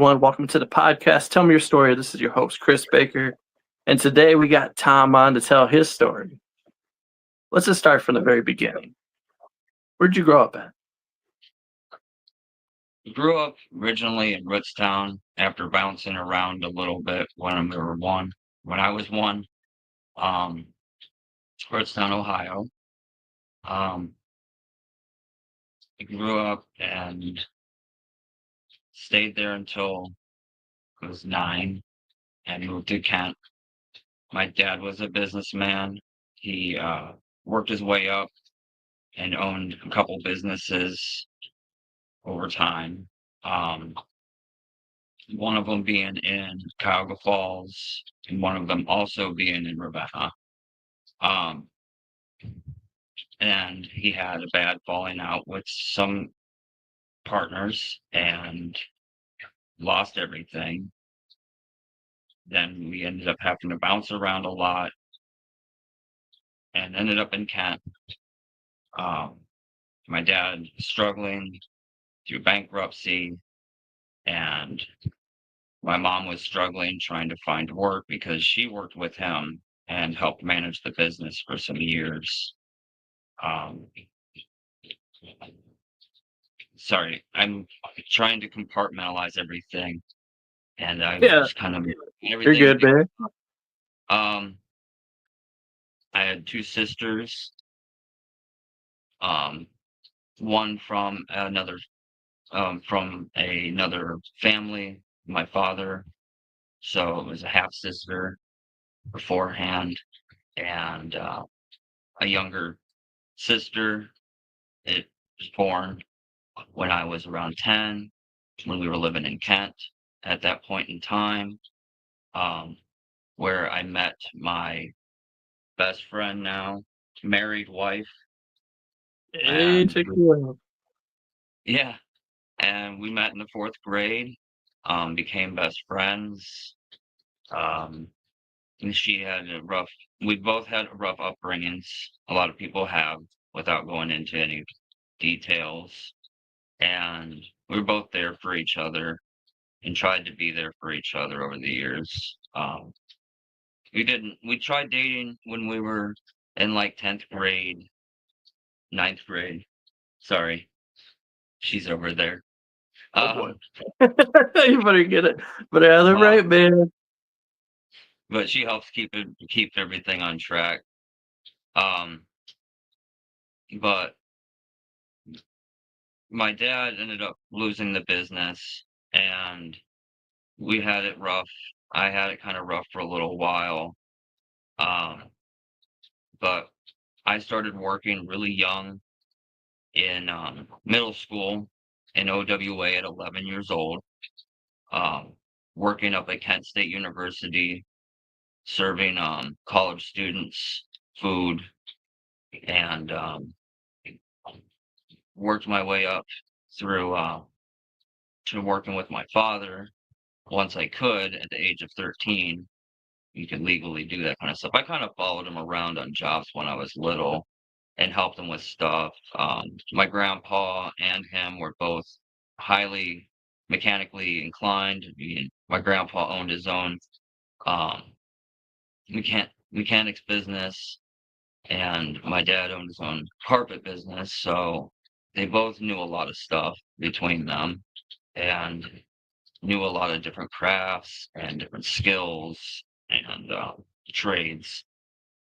everyone. Welcome to the podcast. Tell me your story. This is your host, Chris Baker. And today we got Tom on to tell his story. Let's just start from the very beginning. Where'd you grow up at? Grew up originally in Rootstown after bouncing around a little bit when I was one, um, Rootstown, Ohio. Um, I grew up and stayed there until I was 9 and moved to Kent. My dad was a businessman. He worked his way up and owned a couple businesses over time. Um, one of them being in Cuyahoga Falls, and one of them also being in Ravenna. Um, and he had a bad falling out with some partners and lost everything. Then we ended up having to bounce around a lot and ended up in Kent. Um, my dad struggling through bankruptcy, and my mom was struggling trying to find work because she worked with him and helped manage the business for some years. Um, Sorry, I'm trying to compartmentalize everything, and I Yeah, just kind of you're everything. good, man. Um, I had two sisters. Um, one from another family, my father. So it was a half sister beforehand, and a younger sister. It was born when I was around 10, when we were living in Kent at that point in time, um, where I met my best friend now, married wife, Hey, and check you out. yeah, and we met in the fourth grade, became best friends. Um, and we both had rough upbringings. A lot of people have, without going into any details. And we were both there for each other and tried to be there for each other over the years. We tried dating when we were in like 10th grade, ninth grade. Sorry, she's over there. Oh boy. Um, You better get it. But yeah, they're uh, right, man. but she helps keep everything on track. Um, but my dad ended up losing the business, and we had it rough. I had it kind of rough for a little while. Um, but I started working really young in middle school in OWA at 11 years old, um, working up at Kent State University, serving college students food, and worked my way up through to working with my father once I could at the age of 13. You could legally do that kind of stuff. I kind of followed him around on jobs when I was little and helped him with stuff. My grandpa and him were both highly mechanically inclined. My grandpa owned his own um, mechanics business, and my dad owned his own carpet business. So they both knew a lot of stuff between them and knew a lot of different crafts and different skills and trades.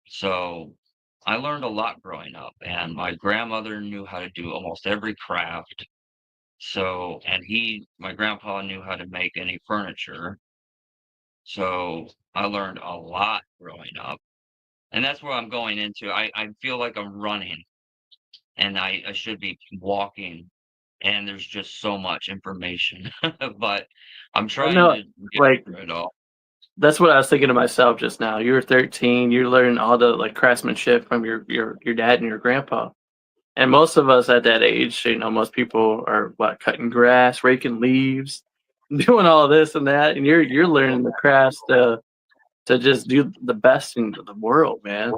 So I learned a lot growing up, and my grandmother knew how to do almost every craft. So, and my grandpa knew how to make any furniture. So I learned a lot growing up. And that's where I'm going into. I feel like I'm running and I should be walking, and there's just so much information. But I'm I trying know, to get like, through it all. that's what I was thinking to myself just now. You were 13, you learned all the like craftsmanship from your dad and your grandpa. And most of us at that age, most people are what, cutting grass, raking leaves, doing all this and that, and you're learning the crafts to just do the best in the world, man.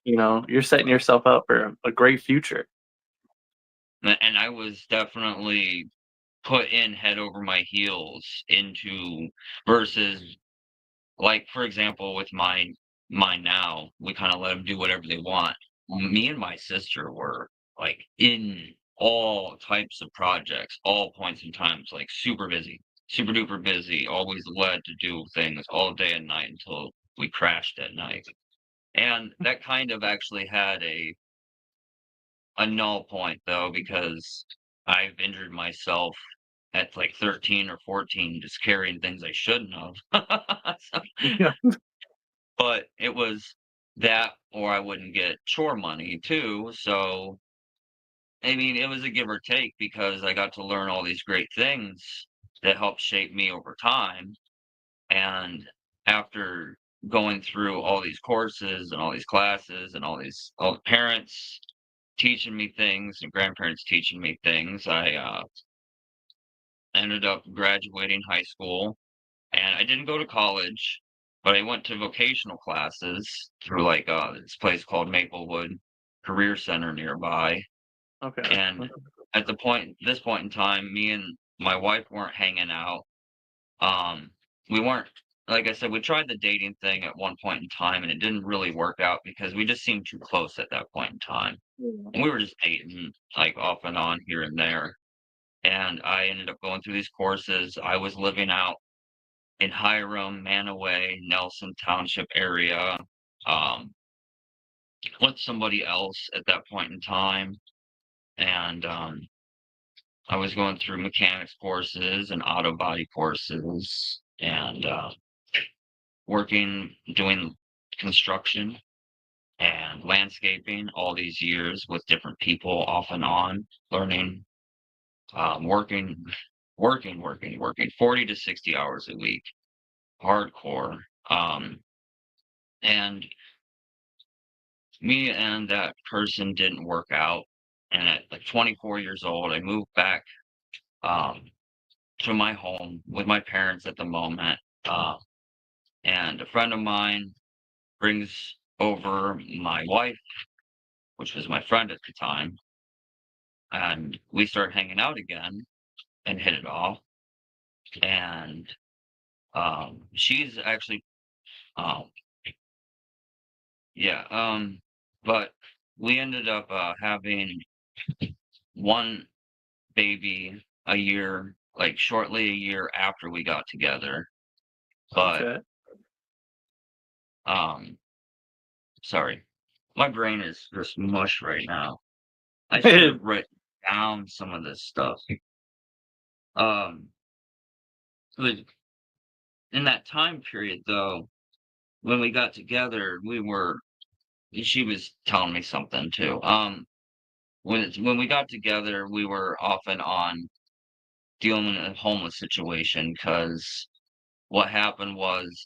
You're setting yourself up for a great future. And I was definitely put in head over my heels into versus like, for example, with mine now, we kinda let them do whatever they want. Me and my sister were, like, in all types of projects, all points in times, like, super busy, super duper busy, always led to do things all day and night until we crashed at night. And that kind of actually had a null point, though, because I've injured myself at, like, 13 or 14 just carrying things I shouldn't have. So Yeah. but it was that or I wouldn't get chore money too, so, I mean, it was a give or take because I got to learn all these great things that helped shape me over time, and after going through all these courses and all these classes and all the parents teaching me things and grandparents teaching me things, I ended up graduating high school. And I didn't go to college, but I went to vocational classes through like this place called Maplewood Career Center nearby. Okay. And at this point in time, me and my wife weren't hanging out. Um, we weren't, like I said, we tried the dating thing at one point in time, and it didn't really work out because we just seemed too close at that point in time. Yeah. And we were just dating like off and on here and there. And I ended up going through these courses. I was living out in Hiram, Manaway, Nelson Township area, um, with somebody else at that point in time. And I was going through mechanics courses and auto body courses and doing construction and landscaping all these years with different people off and on, learning, working, working 40 to 60 hours a week, hardcore. Um, and Me and that person didn't work out, and at, like, 24 years old, I moved back, um, to my home with my parents at the moment, and a friend of mine brings over my wife, which was my friend at the time, and we start hanging out again and hit it off, and, she's actually, um yeah, but we ended up, having 1 baby a year, like shortly a year after we got together. But Okay. um sorry. My brain is just mush right now. I should have written down some of this stuff. Um but in that time period though, when we got together, she was telling me something too. When we got together, we were off and on dealing with a homeless situation because what happened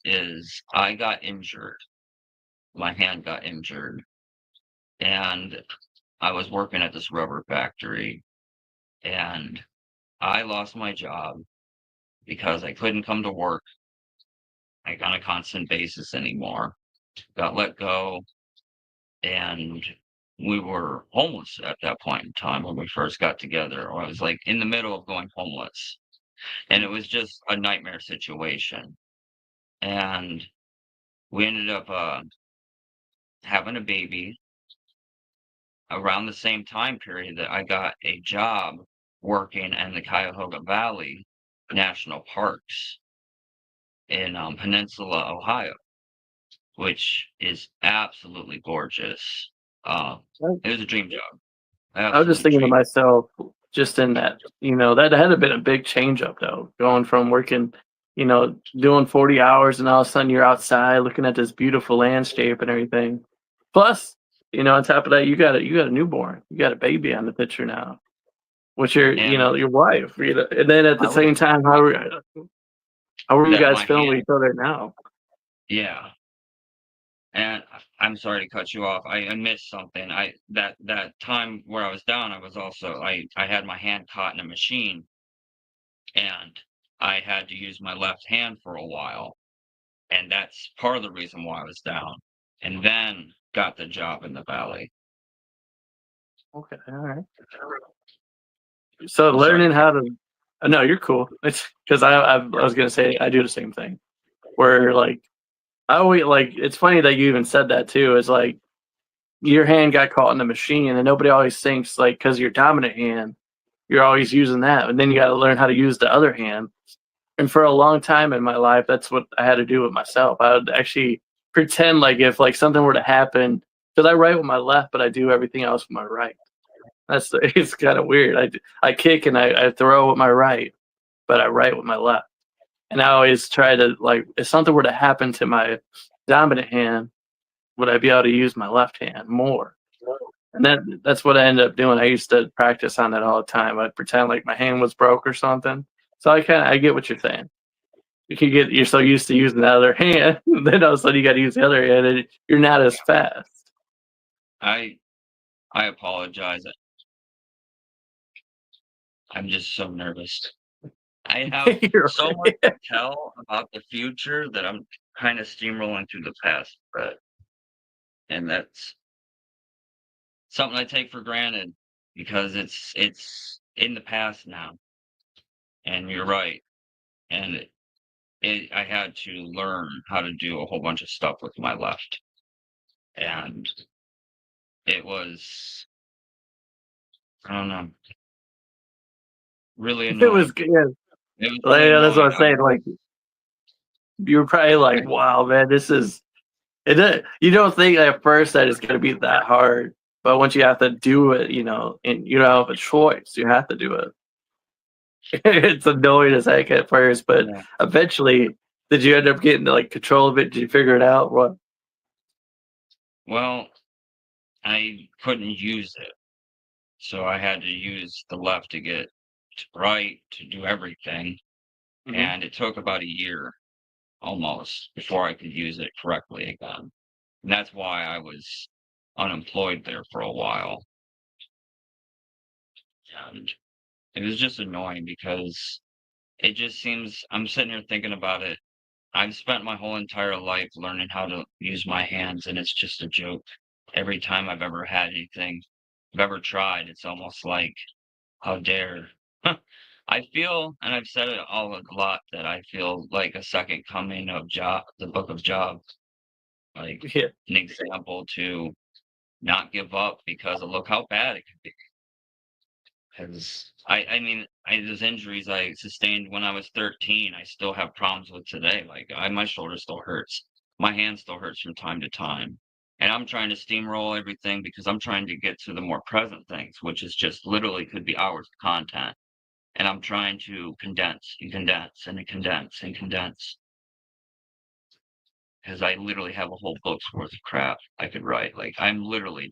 is I got injured. My hand got injured, and I was working at this rubber factory, and I lost my job because I couldn't come to work, like, on a constant basis anymore. Got let go, and we were homeless at that point in time when we first got together. Or I was, like, in the middle of going homeless, and it was just a nightmare situation, and we ended up, having a baby around the same time period that I got a job working in the Cuyahoga Valley National Parks in Peninsula, Ohio, which is absolutely gorgeous. Uh, it was a dream job, I was just absolute thinking to dream. myself, just in that, that had to been a big change up though, going from working, doing 40 hours and all of a sudden you're outside looking at this beautiful landscape and everything. Plus, on top of that, you got a newborn, you got a baby on the picture now, with And your wife, and then at the I was same time, how are you that guys my feeling with hand, each other now? yeah. And I'm sorry to cut you off. I missed something. That time where I was down, I was also I had my hand caught in a machine, and I had to use my left hand for a while. And that's part of the reason why I was down, and then got the job in the valley. Okay, all right. So I'm sorry to learning cut how to No, you're cool. It's because I was gonna say I do the same thing. Where like I always like it's funny that you even said that too. Is like your hand got caught in the machine, and nobody always thinks like because your dominant hand, you're always using that, and then you got to learn how to use the other hand. And for a long time in my life, that's what I had to do with myself. I would actually pretend like if like something were to happen, because I write with my left, but I do everything else with my right. That's it's kind of weird. I kick and I throw with my right, but I write with my left. And I always try to like if something were to happen to my dominant hand, would I be able to use my left hand more? And that's what I ended up doing. I used to practice on that all the time. I'd pretend like my hand was broke or something. So I get what you're saying. You're so used to using the other hand, then all of a sudden you got to use the other hand, and you're not as fast. I I apologize. I'm just so nervous. I have You're so much right. to tell about the future that I'm kind of steamrolling through the past, and that's something I take for granted because it's in the past now. And you're right. And I had to learn how to do a whole bunch of stuff with my left, and it was I don't know, really It was annoying. good. Yeah, It was like, really yeah, that's what I'm annoying. saying. Like you were probably like, "Wow, man, this is." You don't think at first that it's gonna be that hard, but once you have to do it, and you don't have a choice, you have to do it. It's annoying as heck at first, but Yeah. eventually, did you end up getting like control of it? Did you figure it out? What? Well, I couldn't use it, so I had to use the left to get to right to do everything, Hmm. and it took about a year almost before I could use it correctly again. And that's why I was unemployed there for a while. And it was just annoying because it just seems I'm sitting here thinking about it. I've spent my whole entire life learning how to use my hands, and it's just a joke. Every time I've ever had anything I've ever tried, it's almost like, how dare. I feel, and I've said it all a lot, that I feel like a second coming of Job, the book of Job, like Yeah. an example to not give up because of look how bad it could be. Because I mean, those injuries I sustained when I was 13, I still have problems with today. Like my shoulder still hurts, my hand still hurts from time to time, and I'm trying to steamroll everything because I'm trying to get to the more present things, which is just literally could be hours of content, and I'm trying to condense and condense and condense and condense because I literally have a whole book's worth of crap I could write. Like I'm literally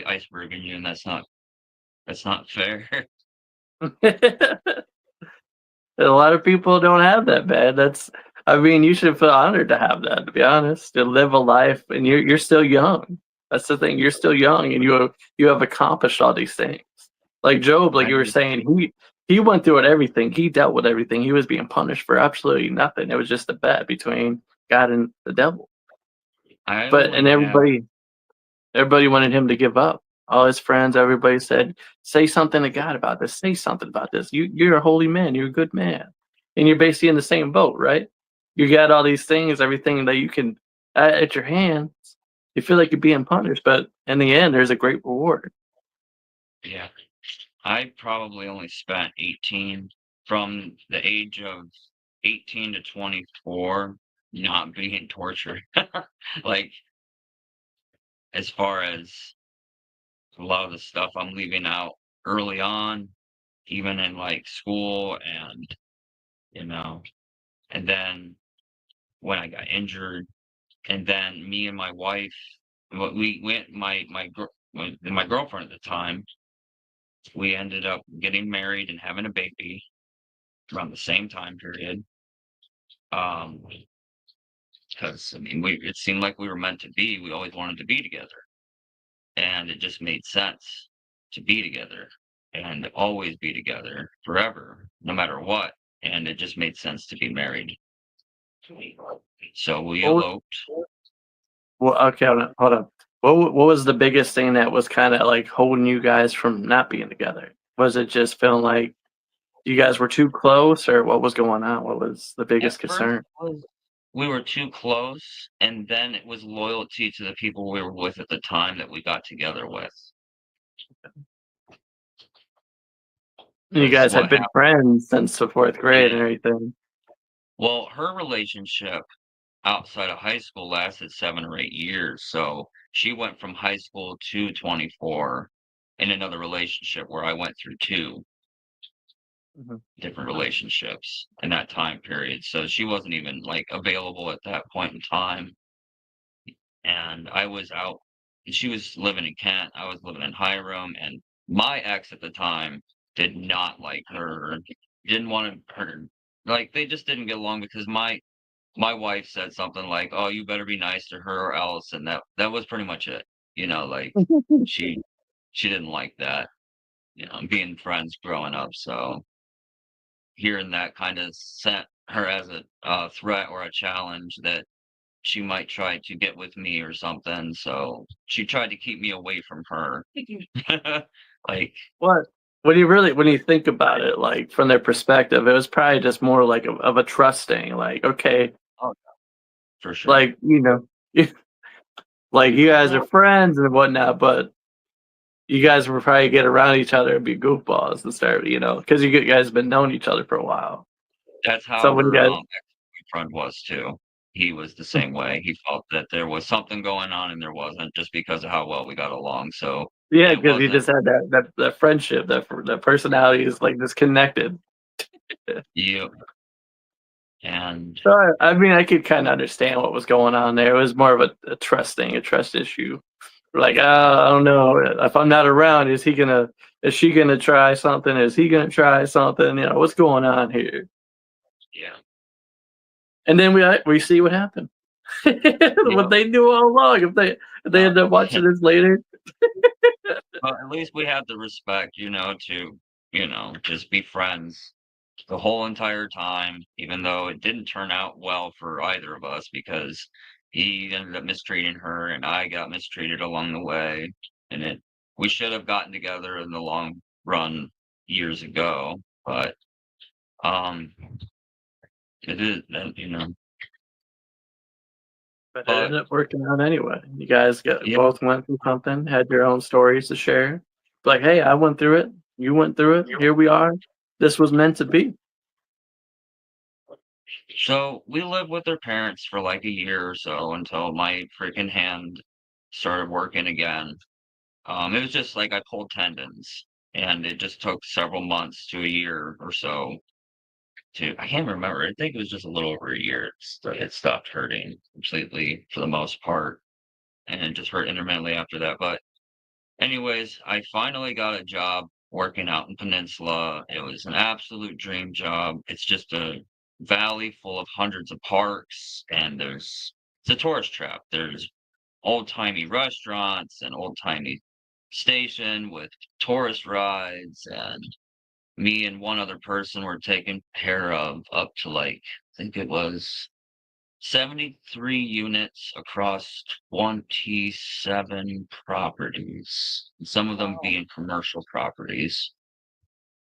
iceberging you, and that's not fair. A lot of people don't have that, man. I mean, you should feel honored to have that, to be honest, to live a life, and you're still young. That's the thing. You're still young, and you have accomplished all these things. Like Job, like I you were just saying, he went through it everything. He dealt with everything. He was being punished for absolutely nothing. It was just a bet between God and the devil. I But and only have everybody wanted him to give up. All his friends, everybody said, "Say something to God about this. Say something about this. You're a holy man. You're a good man." And you're basically in the same boat, right? You got all these things, everything that you can at your hands. You feel like you're being punished, but in the end, there's a great reward. yeah. I probably only spent 18 from the age of 18 to 24 not being tortured. Like, as far as a lot of the stuff I'm leaving out early on, even in like school and, you know, and then when I got injured, and then me and my wife, we went, my girlfriend at the time, we ended up getting married and having a baby around the same time period. Um, because I mean, it seemed like we were meant to be. We always wanted to be together, and it just made sense to be together and always be together forever, no matter what. And it just made sense to be married. So we What, eloped. well, okay, hold on. What was the biggest thing that was kind of like holding you guys from not being together? Was it just feeling like You guys were too close, or what was going on? What was the At biggest first, concern? it was we were too close, and then it was loyalty to the people we were with at the time that we got together with. And you Because guys had what been happened friends since the fourth grade yeah. and everything. Well, her relationship outside of high school lasted 7 or 8 years, so she went from high school to 24 in another relationship where I went through 2 Mhm. different relationships in that time period, so she wasn't even, like, available at that point in time, and I was out she was living in Kent, I was living in Hiram, and my ex at the time did not like her, didn't want her like, they just didn't get along because my wife said something like, "Oh, you better be nice to her or else," and that was pretty much it, like, she she didn't like that, being friends growing up, so hearing that kinda sent her as a threat or a challenge that she might try to get with me or something, so she tried to keep me away from her. Like What when you think about it, like, from their perspective, it was probably just more like of a trusting, like, okay, oh, for sure. like, like, you guys are Well, friends and whatnot, but you guys would probably get around each other and be goofballs and start, because you guys have been knowing each other for a while. that's So how when you her, guys ex-boyfriend was too. He was the same way. He felt that there was something going on and there wasn't just because of how well we got along, so yeah, it because you wasn't just had that friendship, that personality is, like, disconnected. you and So, I mean, I could kinda understand what was going on there. It was more of a trust issue. Like, I don't know, if I'm not around, is she gonna try something? Is he gonna try something? What's going on here? yeah. And then we see what happened. What Yep. they knew all along, if they Uh, end up watching this later. well, at least we had the respect, to, just be friends the whole entire time, even though it didn't turn out well for either of us because he ended up mistreating her and I got mistreated along the way. And we should have gotten together in the long run years ago, but um, it is, But it but ended up working out anyway. You guys yeah. both went through something, had your own stories to share. Like, "Hey, I went through it. You went through it. Here we are. This was meant to be." So we lived with their parents for like a year or so until my freaking hand started working again. It was just like I pulled tendons, and it just took several months to a year or so I can't remember. I think it was just a little over a year. It stopped hurting completely for the most part, and it just hurt intermittently after that. But anyways, I finally got a job working out in Peninsula. It was an absolute dream job. It's just a valley full of hundreds of parks, and it's a tourist trap. There's old-timey restaurants and old-timey station with tourist rides, and me and one other person were taken care of up to, like, I think it was 73 units across 27 properties, some of them being commercial properties.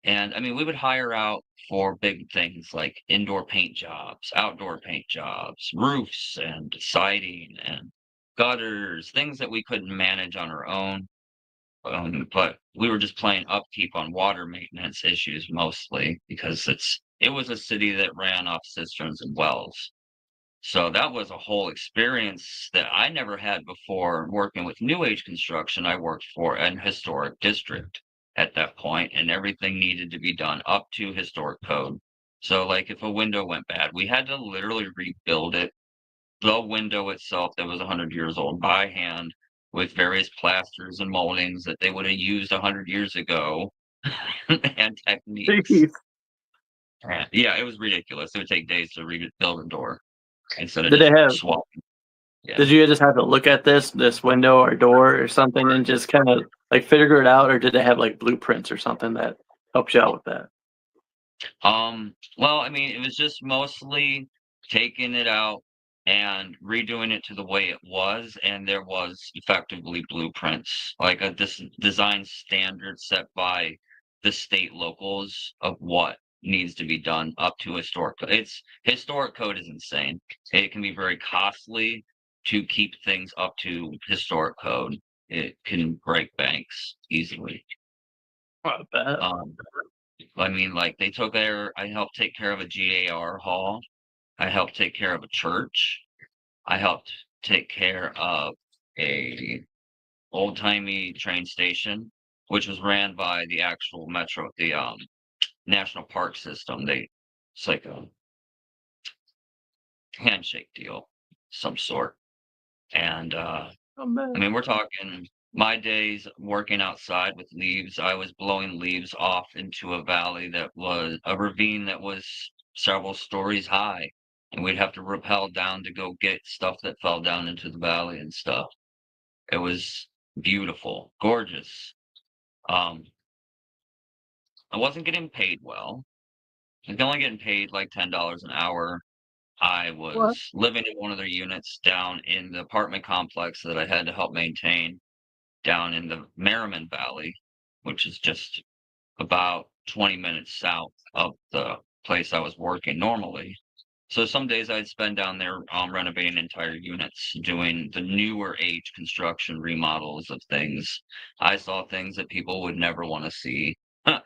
And I mean, we would hire out for big things like indoor paint jobs, outdoor paint jobs, roofs and siding and gutters, things that we couldn't manage on our own. But we were just playing upkeep on water maintenance issues mostly because it was a city that ran off cisterns and wells. So that was a whole experience that I never had before working with new age construction. I worked for an historic district at that point, and everything needed to be done up to historic code. So, like, if a window went bad, we had to literally rebuild it, the window itself that was 100 years old by hand with various plasters and moldings that they would have used 100 years ago and techniques. Jeez. Yeah, it was ridiculous. It would take days to rebuild a door instead of Did they just have swapping. Yeah. Did you just have to look at this window or door or something and just kinda, like, figure it out, or did they have, like, blueprints or something that helped you out with that? Well, I mean, it was just mostly taking it out and redoing it to the way it was, and there was effectively blueprints, like a design standard set by the state locals of what needs to be done up to historic code. It's historic code is insane. It can be very costly to keep things up to historic code. It can break banks easily. I bet. Um, I mean, like they took care. I helped take care of a GAR hall. I helped take care of a church. I helped take care of a old-timey train station, which was ran by the actual metro, the national park system. It's like a handshake deal, some sort. And Oh I man. mean, we're talking my days working outside with leaves. I was blowing leaves off into a valley that was a ravine that was several stories high, and we'd have to rappel down to go get stuff that fell down into the valley and stuff. It was beautiful, gorgeous. Um, I wasn't getting paid well. I was only getting paid like $10 an hour. I What? was living in one of their units down in the apartment complex that I had to help maintain down in the Merriman Valley, which is just about 20 minutes south of the place I was working normally. So some days I'd spend down there renovating entire units, doing the newer age construction remodels of things. I saw things that people would never want to see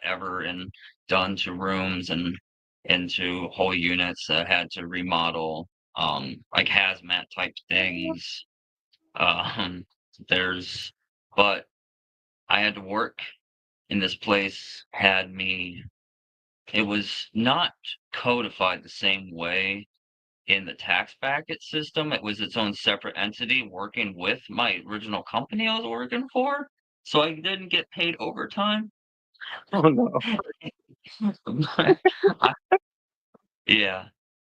ever, and done to rooms and into whole units that had to remodel, like hazmat type things. Um, there's, but I had to work in this place, had me, it was not codified the same way in the tax bracket system. It was its own separate entity working with my original company I was working for. So I didn't get paid overtime. Oh no. I Yeah.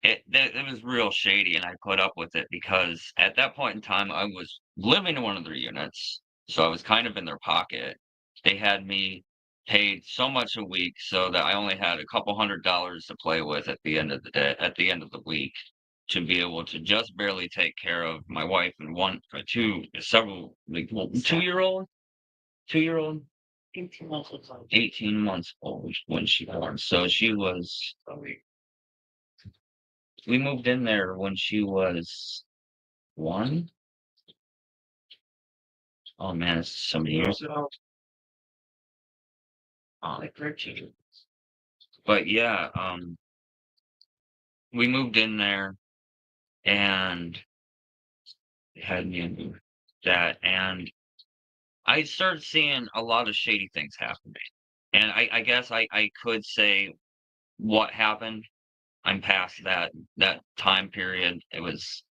It was real shady, and I put up with it because at that point in time, I was living in one of their units, so I was kind of in their pocket. They had me paid so much a week so that I only had a couple $100 to play with at the end of the day, at the end of the week, to be able to just barely take care of my wife and several, like, well, 2-year-old, 18 months old when she born. So she was we moved in there when she was 1. Oh man, it's so many years ago. Like 13. But yeah, we moved in there and had me into that, and I started seeing a lot of shady things happening. And I guess I could say what happened. I'm past that time period. It was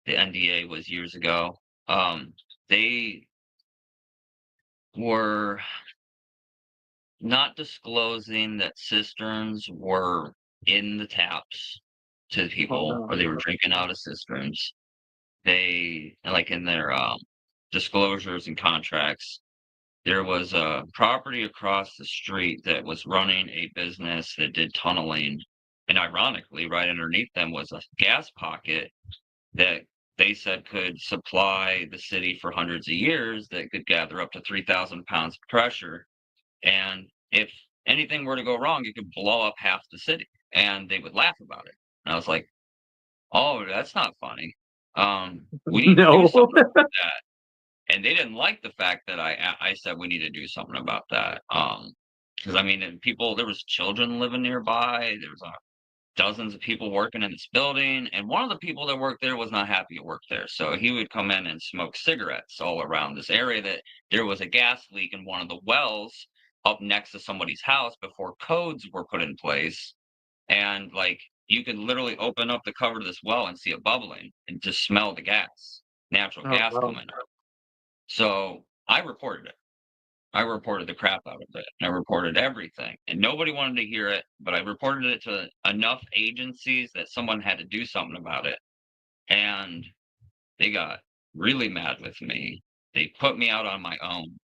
the NDA was years ago. They were not disclosing that cisterns were in the taps to the Oh people, or no. they were drinking out of cisterns. They, like in their disclosures and contracts, there was a property across the street that was running a business that did tunneling. And ironically, right underneath them was a gas pocket that they said could supply the city for hundreds of years, that could gather up to 3,000 pounds of pressure. And if anything were to go wrong, it could blow up half the city, and they would laugh about it. And I was like, "Oh, that's not funny. We need to do No. something about that." And they didn't like the fact that I said we need to do something about that. Because I mean, and people, there was children living nearby. There was dozens of people working in this building, and one of the people that worked there was not happy to work there. So he would come in and smoke cigarettes all around this area. That there was a gas leak in one of the wells up next to somebody's house before codes were put in place. And like you could literally open up the cover to this well and see it bubbling and just smell the gas, natural Oh gas wow. coming out. So I reported it. I reported the crap out of it. And I reported everything. And nobody wanted to hear it, but I reported it to enough agencies that someone had to do something about it. And they got really mad with me. They put me out on my own,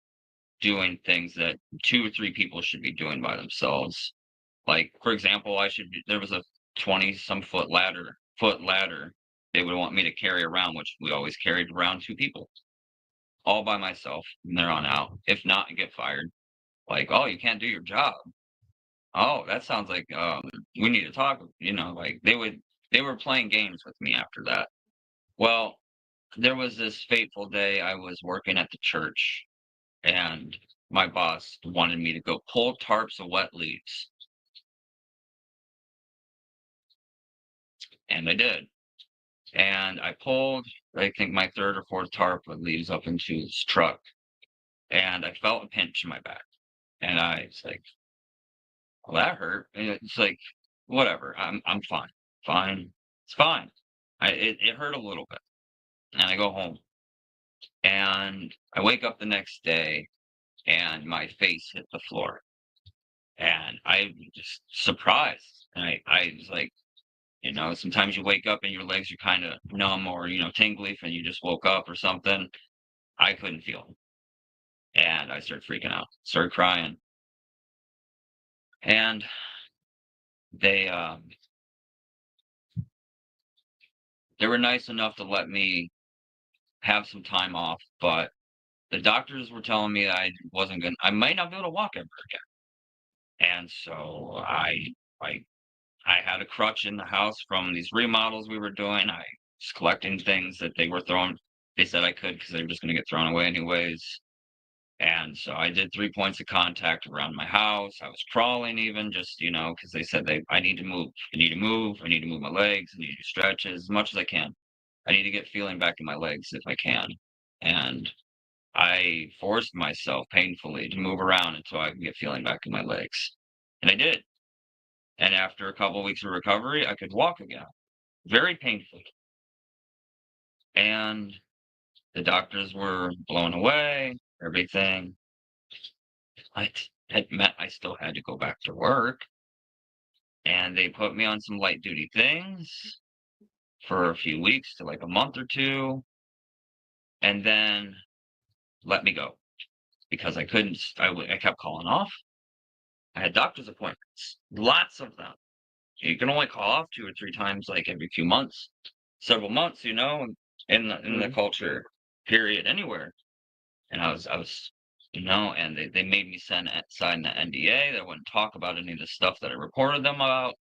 doing things that 2 or 3 people should be doing by themselves. Like, for example, there was a 20 some foot ladder they would want me to carry around, which we always carried around 2 people, all by myself from there on out. If not, I get fired. Like, "Oh, you can't do your job. Oh, that sounds like, we need to talk," like, they were playing games with me after that. Well, there was this fateful day I was working at the church, and my boss wanted me to go pull tarps of wet leaves, and I did. And I pulled, I think, my 3rd or 4th tarp of leaves up into his truck, and I felt a pinch in my back, and I was like, "Well, that hurt." And it's like, "Whatever, I'm fine. Fine. It's fine." It hurt a little bit, and I go home, and I wake up the next day, and my face hit the floor, and I was just surprised, and I was like, sometimes you wake up and your legs are kinda numb or, tingly and you just woke up or something. I couldn't feel 'em, and I started freaking out, started crying, and they, they were nice enough to let me have some time off, but the doctors were telling me I might not be able to walk ever again, and so I I had a crutch in the house from these remodels we were doing. I was collecting things that they said I could because they were just gonna get thrown away anyways. And so I did 3 points of contact around my house. I was crawling even just, because they said I need to move. I need to move. I need to move my legs. I need to do stretches as much as I can. I need to get feeling back in my legs if I can. And I forced myself painfully to move around until I could get feeling back in my legs. And I did. And after a couple of weeks of recovery, I could walk again, very painfully. And the doctors were blown away, everything. It meant I still had to go back to work, and they put me on some light duty things for a few weeks to like a month or two, and then let me go because I couldn't. I kept calling off. I had doctor's appointments, lots of them. You can only call off 2 or 3 times, like every few months, several months, in the Mhm. culture period anywhere. And I was, and they made me sign the NDA that I wouldn't talk about any of the stuff that I reported them about,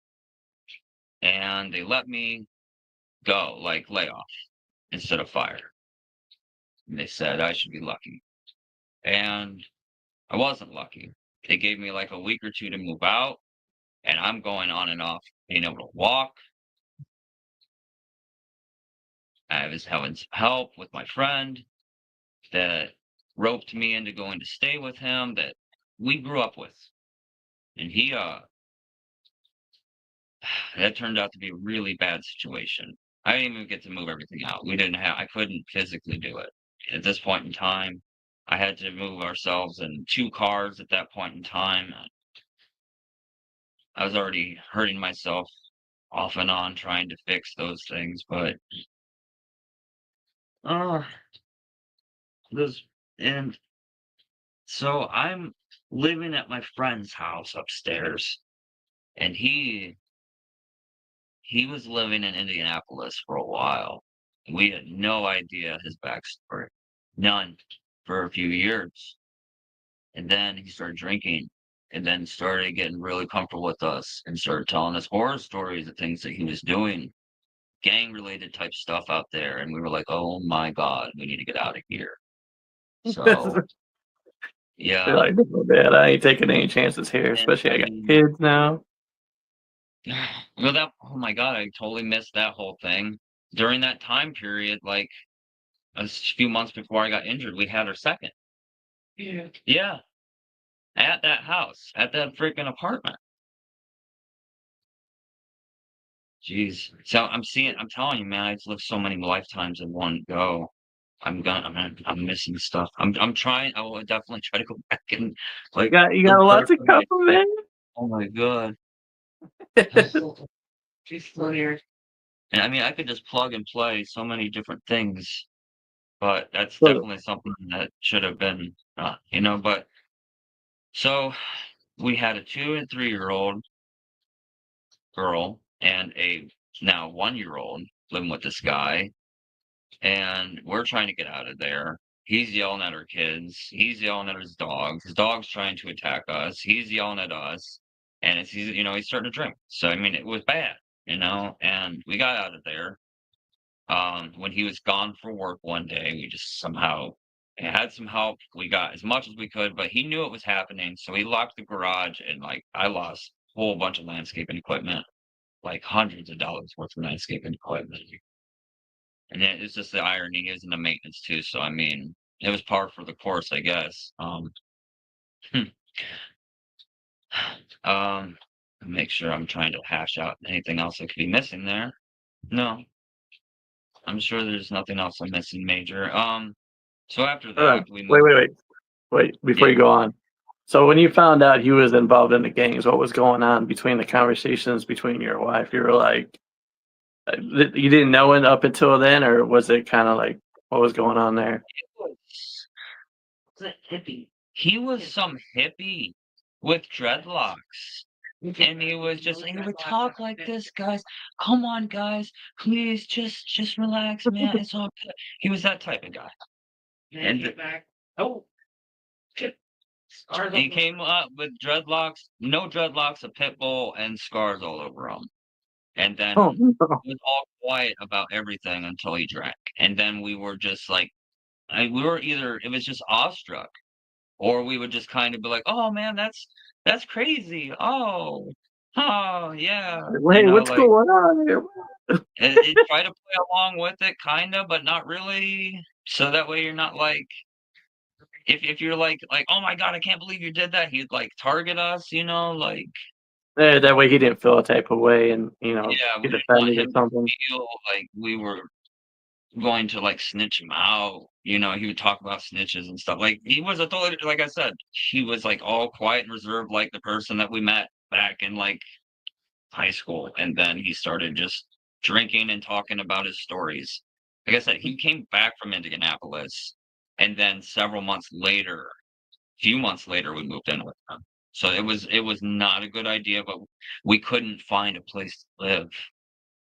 and they let me go, like layoff instead of fire. And they said I should be lucky, and I wasn't lucky. They gave me like a week or two to move out, and I'm going on and off being able to walk. I was having some help with my friend that roped me into going to stay with him that we grew up with. And that turned out to be a really bad situation. I didn't even get to move everything out. I couldn't physically do it. At this point in time, I had to move ourselves in 2 cars at that point in time. I was already hurting myself off and on trying to fix those things, but uh those and so I'm living at my friend's house upstairs, and he was living in Indianapolis for a while. We had no idea his backstory. None for a few years. And then he started drinking and then started getting really comfortable with us and started telling us horror stories of things that he was doing, gang related type stuff out there. And we were like, oh my God, we need to get out of here. So, They're yeah. like, "Oh, man, I ain't taking any chances here, And especially I I got mean, kids now." oh my God, I totally missed that whole thing. During that time period, like few months before I got injured, we had our second. Yeah. Yeah, at that house, at that freaking apartment. Jeez. So I'm telling you, man, I've lived so many lifetimes in one go. I'm missing stuff. I'm trying. I will definitely try to go back and like You got the a lot to person. cover, man. Oh my God. She's still here. And I mean, I could just plug and play so many different things, but that's Look, definitely something that should have been, but so we had a 2 and 3-year-old girl and a now 1-year-old living with this guy, and we're trying to get out of there. He's yelling at our kids. He's yelling at his dog. His dog's trying to attack us. He's yelling at us, and he's starting to drink. So I mean, it was bad, and we got out of there. When he was gone for work one day, we just somehow had some help. We got as much as we could, but he knew it was happening, so he locked the garage, and like I lost a whole bunch of landscaping equipment, like hundreds of dollars worth of landscaping equipment. And then it's just the irony, he was into maintenance too, so I mean, it was par for the course, I guess. Um, make sure I'm trying to hash out anything else I could be missing there. No, I'm sure there's nothing else I'm missing major. So after Hold on. that, we Wait, moved. wait, wait, wait. Before Yeah. you go on, so when you found out he was involved in the gangs, what was going on between the conversations between your wife? You were like, you didn't know it up until then, or was it kind of like what was going on there? He was some hippie with dreadlocks. And he would talk like this, guys. Come on, guys, please, just relax, man. It's all good. He was that type of guy. And he came up with dreadlocks, no dreadlocks, a pit bull, and scars all over him. And Oh, then he was all quiet about everything until he drank. And then we were just like, we were either it was just awestruck, or we would just kind of be like, "Oh man, that's crazy. Oh yeah," wait, what's like going on here? it try to play along with it, kind of, but not really. So that way you're not like if you're like, "Oh my god, I can't believe you did that," he'd like target us, like That way he didn't feel a type of way and yeah, we get didn't want offended or him to something. feel like we were going to like snitch him out. He would talk about snitches and stuff. Like he was a totally like I said, he was like all quiet and reserved, like the person that we met back in like high school. And then he started just drinking and talking about his stories. Like I said, he came back from Indianapolis, and then few months later, we moved in with him. So it was not a good idea, but we couldn't find a place to live.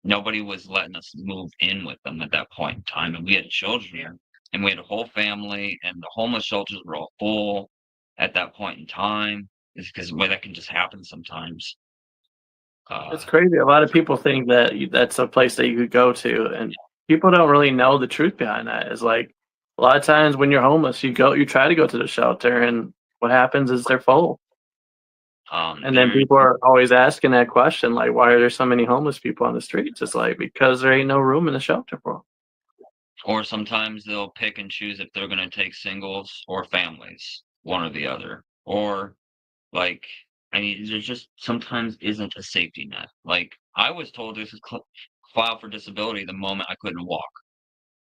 Nobody was letting us move in with them at that point in time, and we had children, and we had a whole family, and the homeless shelters were all full at that point in time. Is because well, that can just happen sometimes. It's Uh, crazy. A lot of people think that that's a place that you could go to, and people don't really know the truth behind that. Is like a lot of times when you're homeless, you try to go to the shelter, and what happens is they're full. And then there people are always asking that question, like, why are there so many homeless people on the streets? It's like because there ain't no room in the shelter for them. or sometimes they'll pick and choose if they're going to take singles or families, one or the other, or like I mean, there just sometimes isn't a safety net. Like I was told this is file for disability the moment I couldn't walk.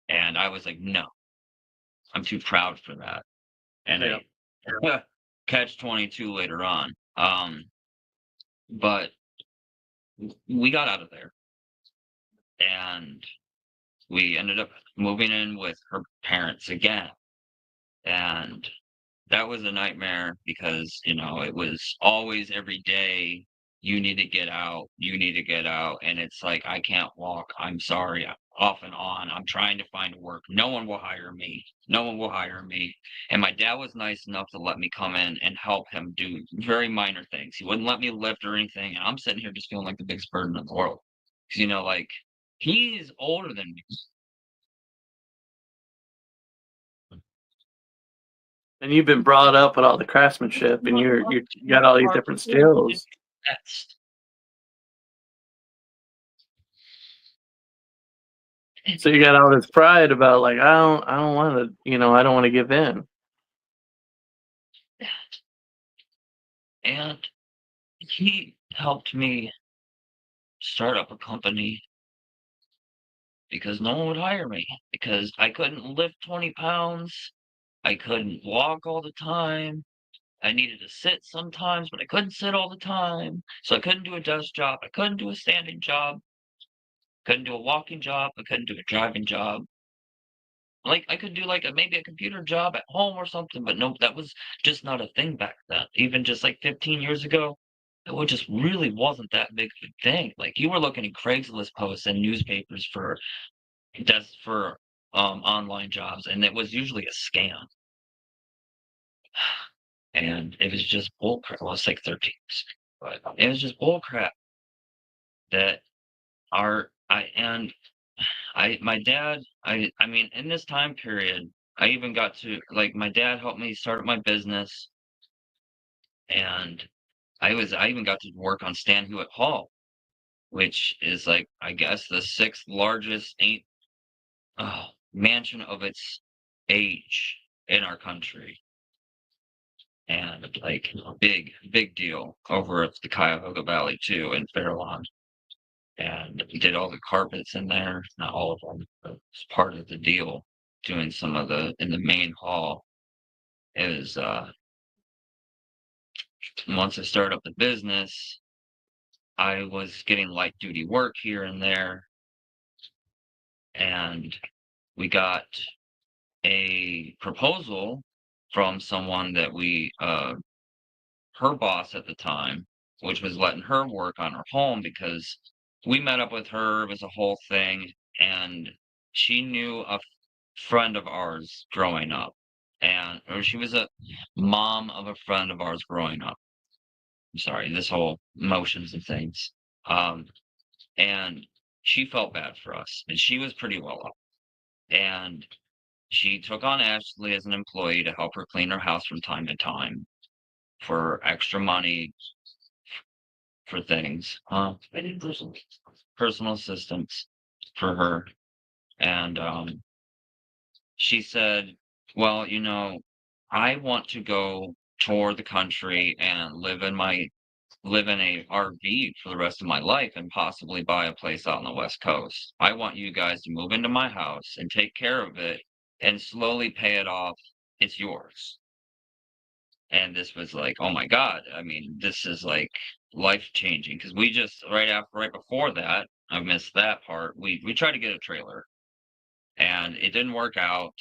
And I was like, "No, I'm too proud for that." And Yeah. I catch 22 later on. But we got out of there, and we ended up moving in with her parents again. And that was a nightmare because, it was always every day, "You need to get out, you need to get out," and it's like, "I can't walk, I'm sorry," off and on, "I'm trying to find work, no one will hire me, no one will hire me," and my dad was nice enough to let me come in and help him do very minor things. He wouldn't let me lift or anything, and I'm sitting here just feeling like the biggest burden in the world. 'Cause, like, he's older than me. And you've been brought up with all the craftsmanship, and you got all these different skills. So you got all this pride about like I don't want to I don't want to give in. And he helped me start up a company because no one would hire me because I couldn't lift 20 pounds. I couldn't walk all the time. I needed to sit sometimes, but I couldn't sit all the time. So I couldn't do a desk job. I couldn't do a standing job. Couldn't do a walking job. I couldn't do a driving job. Like I could do like maybe a computer job at home or something, but no, that was just not a thing back then. Even just like 15 years ago, it just really wasn't that big of a thing. Like you were looking at Craigslist posts and newspapers for online jobs, and it was usually a scam. And it was just bull crap. Well, it's like 13, but it was just bull crap that our I and I my dad I mean in this time period I even got to like my dad helped me start my business, and I even got to work on Stan Hewitt Hall, which is like I guess the sixth largest ain't mansion of its age in our country, and like big deal over at the Cuyahoga Valley too in Fairlawn. And we did all the carpets in there, not all of them, but it's part of the deal. Doing some of the in the main hall is once I started up the business, I was getting light duty work here and there, and we got a proposal from someone that her boss at the time, which was letting her work on her home because we met up with her. It was a whole thing, and she knew a friend of ours growing up, or she was a mom of a friend of ours growing up. I'm sorry, this whole emotions and things. Um, and she felt bad for us, and she was pretty well up, and she took on Ashley as an employee to help her clean her house from time to time for extra money for things. I need personal assistance for her. And she said, well, I want to go tour the country and live in a RV for the rest of my life and possibly buy a place out on the West Coast. I want you guys to move into my house and take care of it and slowly pay it off. It's yours. And this was like, oh my God. I mean, this is like life changing because we just right before that, I missed that part. We tried to get a trailer and it didn't work out.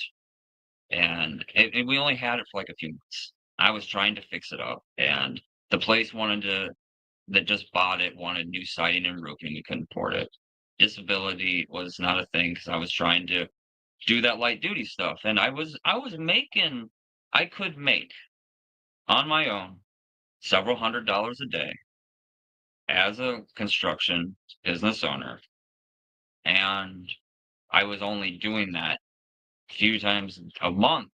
And we only had it for like a few months. I was trying to fix it up, and the place that just bought it wanted new siding and roofing. We couldn't afford it. Disability was not a thing because I was trying to do that light duty stuff, and I could make on my own several $100s a day as a construction business owner, and I was only doing that a few times a month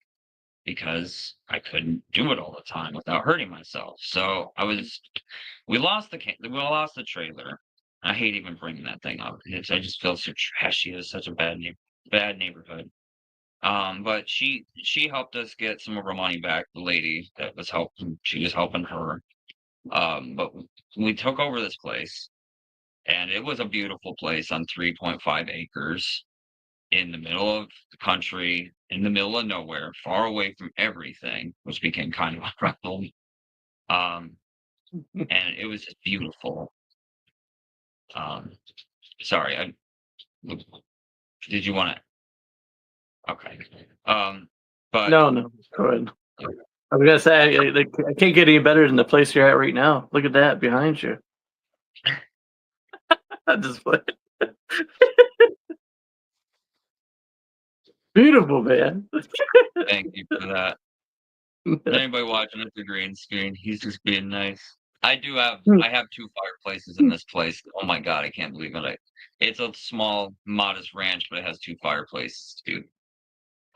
because I couldn't do it all the time without hurting myself. So we lost the trailer. I hate even bringing that thing up. I just feel so trashy. It was such a bad neighborhood. But she helped us get some of our money back. The lady that was helping, she was helping her. But we took over this place, and it was a beautiful place on 3.5 acres in the middle of the country, in the middle of nowhere, far away from everything, which became kind of a problem. Um, and it was just beautiful. Um, sorry, did you want to? Okay. Um, but No, no, go ahead. I was gonna say I can't get any better than the place you're at right now. Look at that behind you. I just beautiful, man. thank you for that. Anybody watching, it's a green screen. He's just being nice. I have two fireplaces in this place. Oh my God, I can't believe it. It's a small, modest ranch, but it has two fireplaces too.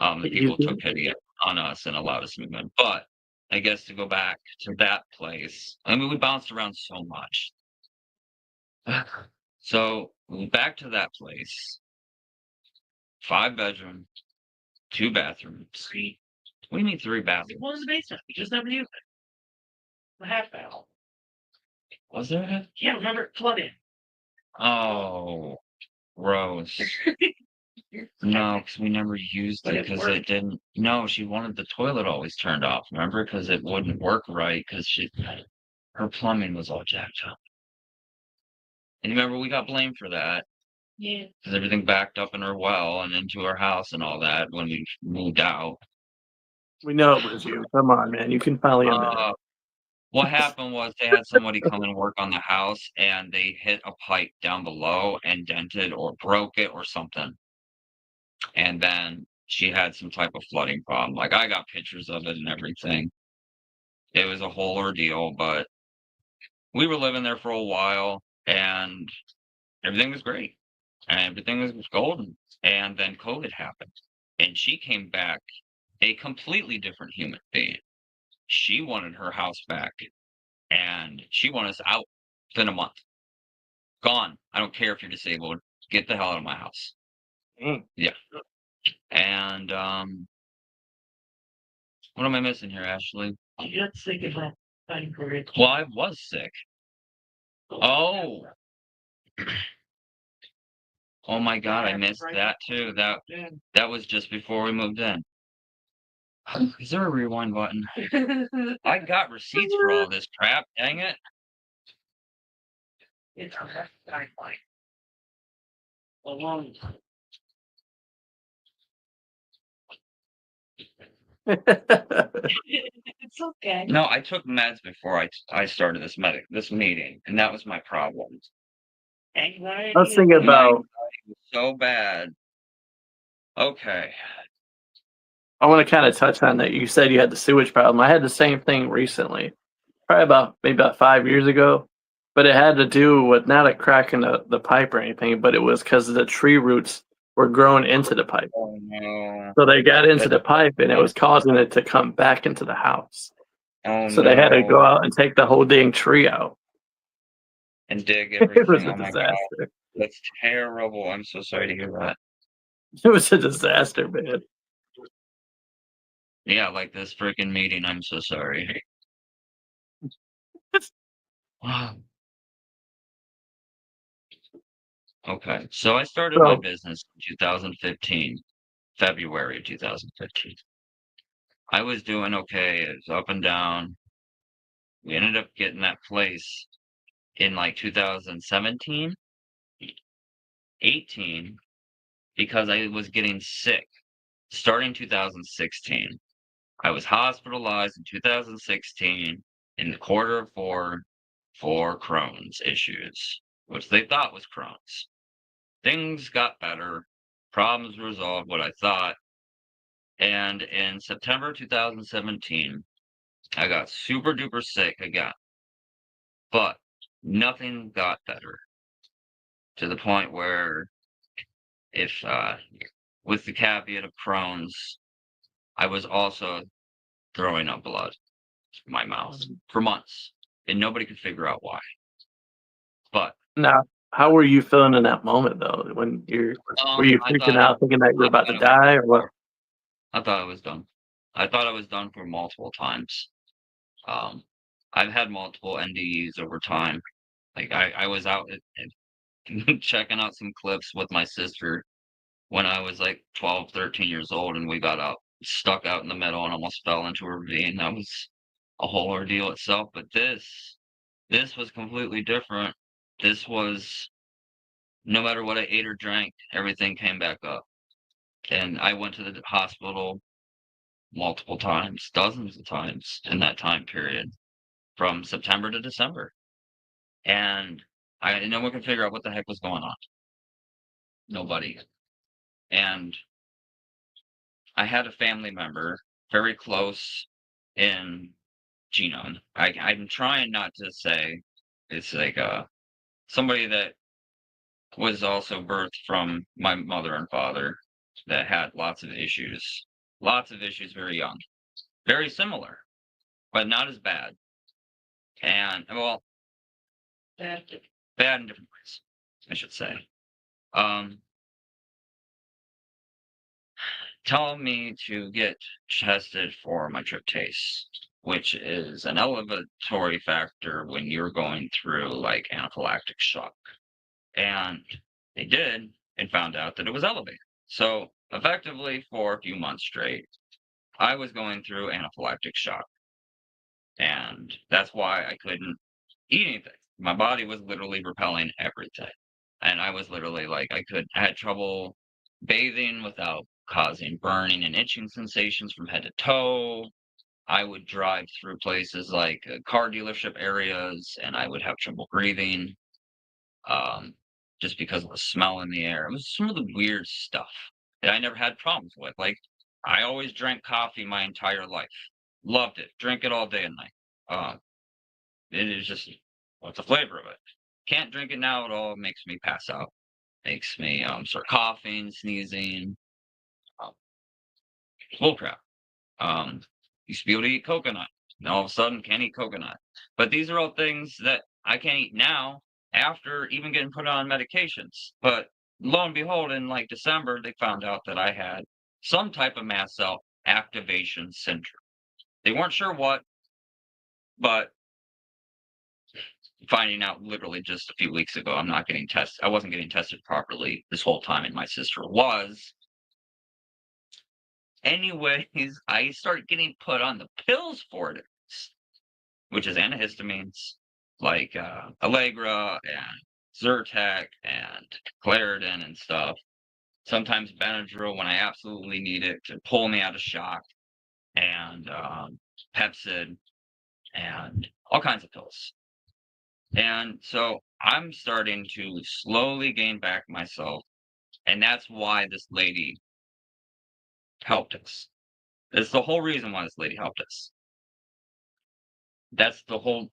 The people took pity on us and allowed us to move in. But I guess to go back to that place, I mean, we bounced around so much. So back to that place, 5 bedroom, 2 bathrooms. Three. What do you mean 3 bathrooms? One in the basement. We just never used it. The half bath. Was there a? Yeah, remember it flooded. Oh, gross. No, because we never used it because it didn't. No, she wanted the toilet always turned off. Remember, because it wouldn't work right because her plumbing was all jacked up. And you remember we got blamed for that. Yeah. Because everything backed up in her well and into her house and all that when we moved out. We know it was you. Come on, man. You can finally admit it. What happened was they had somebody come and work on the house and they hit a pipe down below and dented or broke it or something. And then she had some type of flooding problem. Like, I got pictures of it and everything. It was a whole ordeal, but we were living there for a while, and everything was great, and everything was golden. And then COVID happened, and she came back a completely different human being. She wanted her house back, and she wanted us out within a month. Gone. I don't care if you're disabled. Get the hell out of my house. Dang. Yeah. And what am I missing here, Ashley? You got sick of that time period. Well, I was sick. Oh. Oh my God, I missed that too. That was just before we moved in. Is there a rewind button? I got receipts for all this crap. Dang it. It's a rough timeline. A long time. It's okay. No, I took meds before I started this meeting, and that was my problem. Anxiety. I was thinking My about. anxiety was so bad. Okay. I want to kind of touch on that. You said you had the sewage problem. I had the same thing recently, probably maybe about 5 years ago, but it had to do with not a crack in the pipe or anything, but it was because the tree roots were growing into the pipe. Oh no. So they got into the pipe and it was causing it to come back into the house. Oh So they had to go no. out and take the whole dang tree out. And dig It was everything. a Oh my God. disaster. That's terrible. I'm so sorry to hear that. It was a disaster, man. Yeah, like this freaking meeting. I'm so sorry. Wow. Okay. So I started my So business in 2015, February of 2015. I was doing okay. It was up and down. We ended up getting that place in like 2017, 18, because I was getting sick. Starting 2016, I was hospitalized in 2016 in the quarter of four for Crohn's issues, which they thought was Crohn's. Things got better, problems resolved, what I thought. And in September 2017, I got super duper sick again, but nothing got better to the point where if, with the caveat of Crohn's, I was also throwing up blood in my mouth for months, and nobody could figure out why. But now, how were you feeling in that moment though? When were you I freaking thought out, thinking that you were I about to thought it was die, or what? I thought I was done. I thought I was done for multiple times. Um, I've had multiple NDEs over time. Like I was out checking out some clips with my sister when I was like 12, 13 years old, and we got out stuck out in the middle and almost fell into a ravine. That was a whole ordeal itself. But this was completely different. This was no matter what I ate or drank, everything came back up. And I went to the hospital multiple times, dozens of times in that time period from September to December. And no one could figure out what the heck was going on. Nobody. And I had a family member very close in genome. I'm trying not to say it's like somebody that was also birthed from my mother and father that had lots of issues very young, very similar, but not as bad. And well, bad in different ways, I should say. Um, Telling me to get tested for my tryptase, which is an elevatory factor when you're going through like anaphylactic shock. And they did and found out that it was elevated. So effectively for a few months straight, I was going through anaphylactic shock. And that's why I couldn't eat anything. My body was literally repelling everything. And I was literally like, I had trouble bathing without causing burning and itching sensations from head to toe. I would drive through places like car dealership areas and I would have trouble breathing just because of the smell in the air. It was some of the weird stuff. that I never had problems with. Like, I always drank coffee my entire life. Loved it. Drink it all day and night. It is just, what's the flavor of it? Can't drink it now at all. It makes me pass out. Makes me start coughing, sneezing. Um, Bull crap. Used to be able to eat coconut. Now all of a sudden can't eat coconut. But these are all things that I can't eat now after even getting put on medications. But lo and behold, in like December, they found out that I had some type of mast cell activation syndrome. They weren't sure what, but finding out literally just a few weeks ago, I'm not getting tested. I wasn't getting tested properly this whole time, and my sister was. Anyways, I started getting put on the pills for it, which is antihistamines, like Allegra and Zyrtec and Claritin and stuff. Sometimes Benadryl when I absolutely need it to pull me out of shock, and Pepsid, and all kinds of pills. And so I'm starting to slowly gain back myself, and that's why this lady helped us. That's the whole reason why this lady helped us. That's the whole.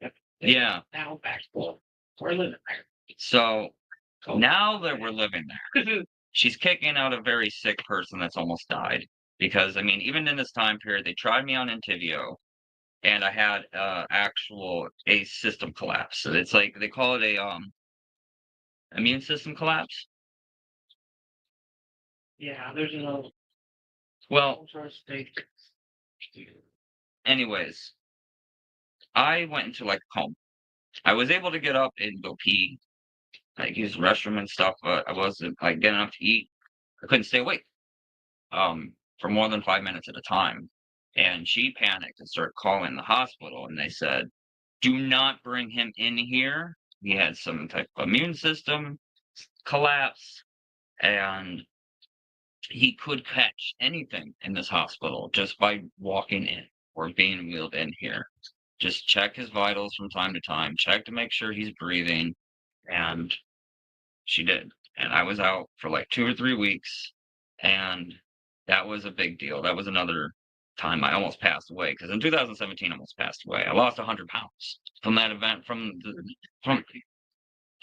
Yep. Yeah. Now back to we're living there. So Cool. now that we're living there, she's kicking out a very sick person that's almost died. Because I mean, even in this time period, they tried me on Entyvio, and I had actual a system collapse. So it's like they call it a immune system collapse. Yeah, there's another Well, state. anyways, I went into like a coma. I was able to get up and go pee, like use the restroom and stuff, but I wasn't like getting enough to eat. I couldn't stay awake for more than 5 minutes at a time. And she panicked and started calling the hospital, and they said, "Do not bring him in here. He had some type of immune system collapse, and he could catch anything in this hospital just by walking in or being wheeled in here. Just check his vitals from time to time, check to make sure he's breathing." And she did. And I was out for like 2 or 3 weeks, and that was a big deal. That was another time I almost passed away, because in 2017 I almost passed away. I lost 100 pounds from that event, from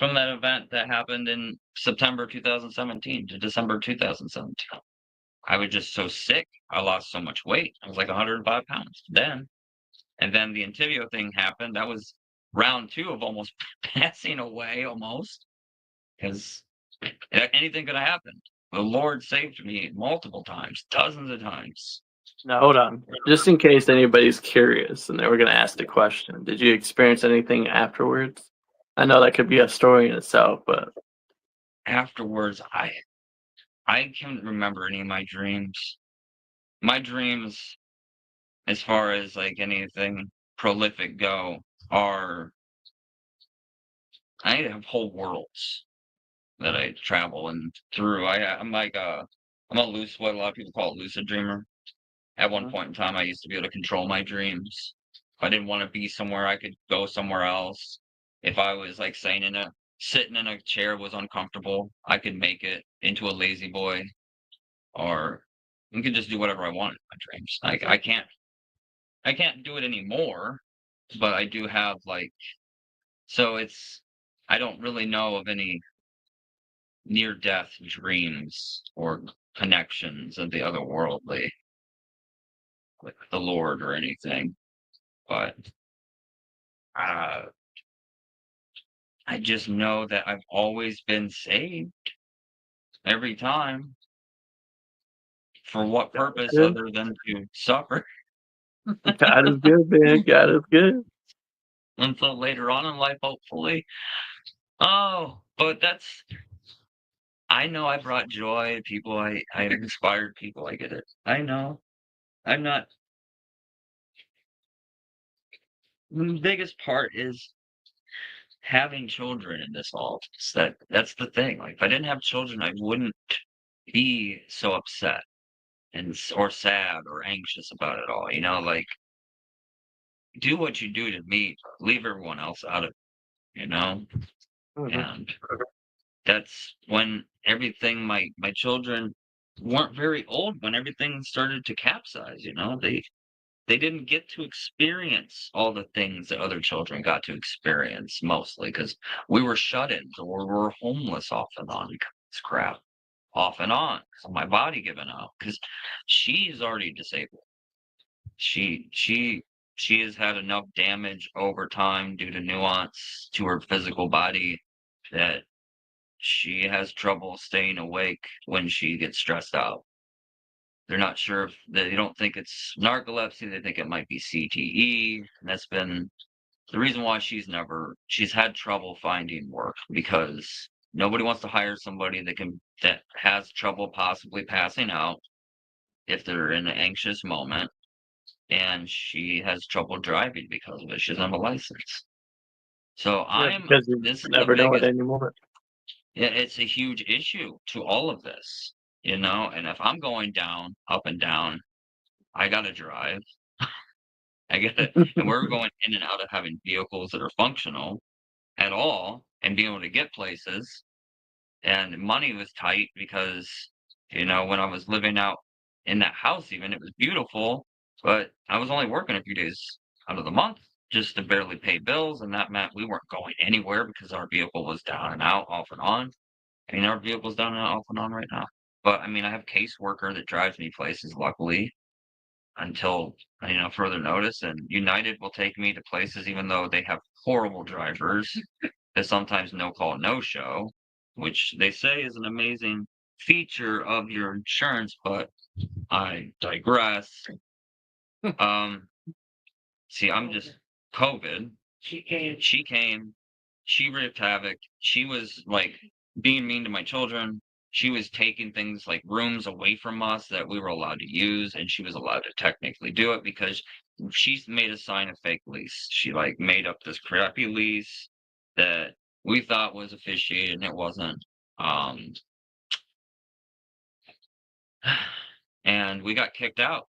that event that happened in September 2017 to December 2017. I was just so sick. I lost so much weight. I was like 105 pounds then. And then the Entyvio thing happened. That was round 2 of almost passing away, almost, because anything could have happened. The Lord saved me multiple times, dozens of times. Now, hold on. Just in case anybody's curious and they were going to ask the question, did you experience anything afterwards? I know that could be a story in itself, but Afterwards, I can't remember any of my dreams. My dreams, as far as like anything prolific go, are I have whole worlds that I travel and through. I'm like I'm a lucid, what a lot of people call it, lucid dreamer. At one point in time, I used to be able to control my dreams. If I didn't want to be somewhere, I could go somewhere else. If I was like saying sitting in a chair was uncomfortable, I could make it into a lazy boy, or I could just do whatever I wanted in my dreams. Like I can't do it anymore, but I do have like, so I don't really know of any near death dreams or connections of the otherworldly with the Lord or anything. But I just know that I've always been saved every time. For what purpose good. other than to suffer God is good, man. God is good. until later on in life, hopefully. Oh, but I know I brought joy to people. I inspired people. I get it. I know. I'm not. The biggest part is having children in this all. That's the thing. Like, if I didn't have children, I wouldn't be so upset or sad or anxious about it all. Like, do what you do to me, leave everyone else out of it, Mhm. and that's when everything my children weren't very old when everything started to capsize, they didn't get to experience all the things that other children got to experience mostly because we were shut-ins or we were homeless off and on because of this crap. Off and on. So my body giving out because she's already disabled. She she she has had enough damage over time due to nuance to her physical body that she has trouble staying awake when she gets stressed out. They're not sure if they don't think it's narcolepsy, they think it might be CTE. And that's been the reason why she's had trouble finding work because nobody wants to hire somebody that has trouble possibly passing out if they're in an anxious moment, and she has trouble driving because of it. She doesn't have a license. So Yeah, because you this is the never know at biggest, any moment. yeah, it's a huge issue to all of this, and if I'm going down, up and down, I gotta drive. I gotta, and we're going in and out of having vehicles that are functional at all and being able to get places. And money was tight because, when I was living out in that house, even it was beautiful, but I was only working a few days out of the month just to barely pay bills. And that meant we weren't going anywhere because our vehicle was down and out, off and on. I mean, our vehicle's down and out, off and on right now. But I mean, I have a caseworker that drives me places, luckily, until further notice. And United will take me to places even though they have horrible drivers that sometimes no call, no show, which they say is an amazing feature of your insurance, but I digress. Um, see, I'm just COVID. She came, she wreaked havoc. She was like being mean to my children. She was taking things like rooms away from us that we were allowed to use, and she was allowed to technically do it because she's made us sign a fake lease. She like made up this crappy lease that we thought was officiated and it wasn't. Um, and we got kicked out.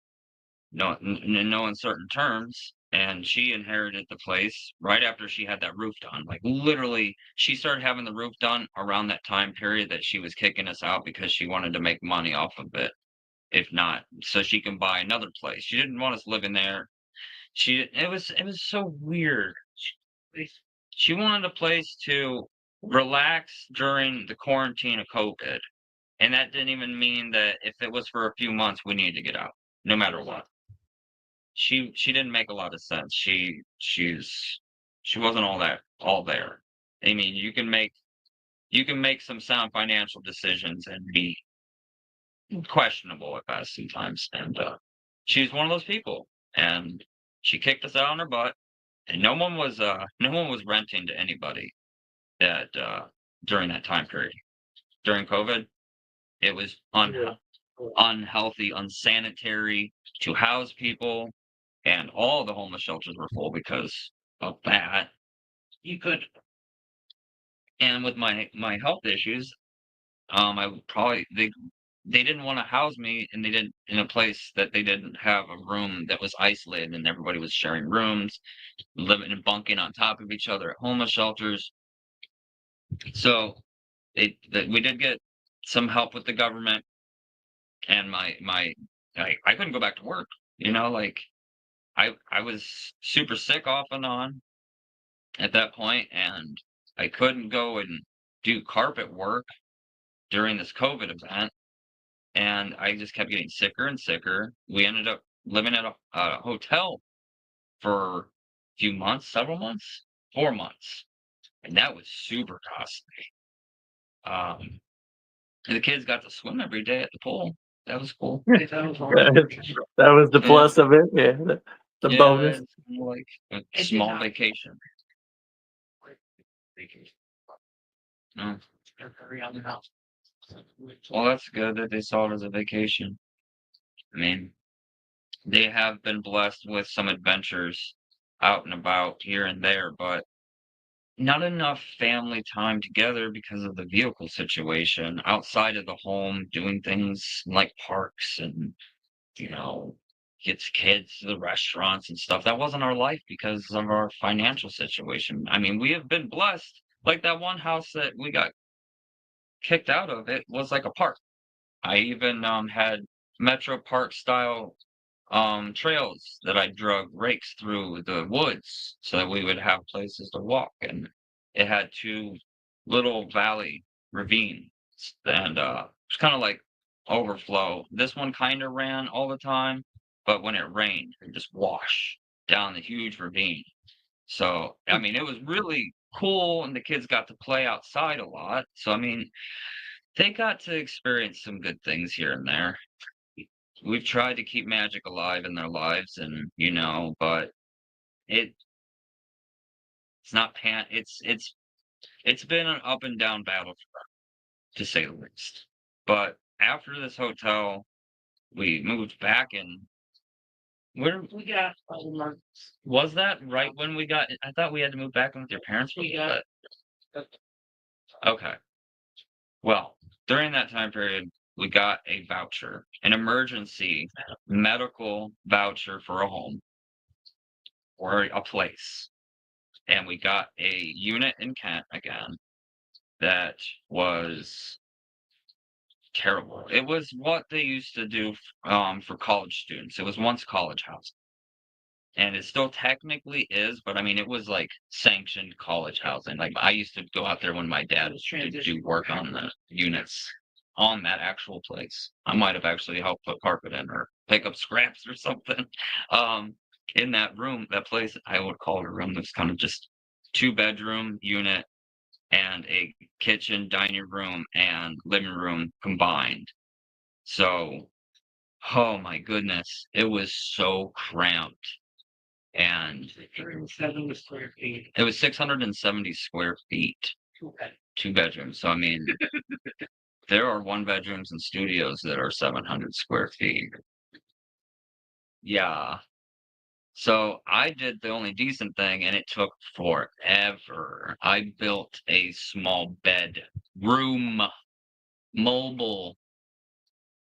No, in no uncertain terms. And she inherited the place right after she had that roof done. Like literally, she started having the roof done around that time period that she was kicking us out because she wanted to make money off of it. If not, so she can buy another place. She didn't want us living there. It was so weird. She wanted a place to relax during the quarantine of COVID. And that didn't even mean that if it was for a few months, we needed to get out, no matter what. She didn't make a lot of sense. She wasn't all there. I mean, you can make some sound financial decisions and be questionable at best sometimes. And she's one of those people. And she kicked us out on her butt. And no one was renting to anybody that during that time period. During COVID, it was Yeah. unhealthy, unsanitary to house people, and all the homeless shelters were full because of that. You could, and with my health issues, I would probably they didn't want to house me, and they didn't in a place that they didn't have a room that was isolated, and everybody was sharing rooms, living and bunking on top of each other at homeless shelters. So we did get some help with the government, and I couldn't go back to work. Like I was super sick off and on at that point, and I couldn't go and do carpet work during this COVID event, and I just kept getting sicker and sicker. We ended up living at a hotel for a few months, several months, 4 months, and that was super costly. Um, and the kids got to swim every day at the pool. That was cool. That was the Yeah, plus of it. Yeah, the yeah, bonus. it's like a small vacation. No. Well, that's good that they saw it as a vacation. I mean, they have been blessed with some adventures out and about here and there, but not enough family time together because of the vehicle situation outside of the home, doing things like parks and, you know, gets kids to the restaurants and stuff. That wasn't our life because of our financial situation. I mean, we have been blessed. Like that one house that we got kicked out of it was like a park. I even had Metro Park style trails that I drug rakes through the woods so that we would have places to walk. And it had two little valley ravines, and it's kind of like overflow. This one kind of ran all the time, but when it rained, it would just wash down the huge ravine. So, I mean, it was really cool, and the kids got to play outside a lot. So, I mean, they got to experience some good things here and there. We've tried to keep magic alive in their lives, and but it it's not pan. It's been an up and down battle, to say the least. But after this hotel, we moved back, and where We got 5 months. was that? Right when we got? I thought we had to move back in with your parents. We got- Okay. Well, during that time period, we got a voucher, an emergency medical voucher for a home or a place. And we got a unit in Kent again that was terrible. It was what they used to do for college students. It was once college housing. And it still technically is, but I mean, it was like sanctioned college housing. Like I used to go out there when my dad was trying to do work on the units on that actual place. I might have actually helped put carpet in or pick up scraps or something. In that room, that place, I would call it a room that's kind of just 2-bedroom unit and a kitchen, dining room, and living room combined. So, oh my goodness, it was so cramped. And 170 square feet. it was 670 square feet, 2 bedrooms. So, I mean, there are 1 bedrooms and studios that are 700 square feet. Yeah. So I did the only decent thing, and it took forever. I built a small bedroom, mobile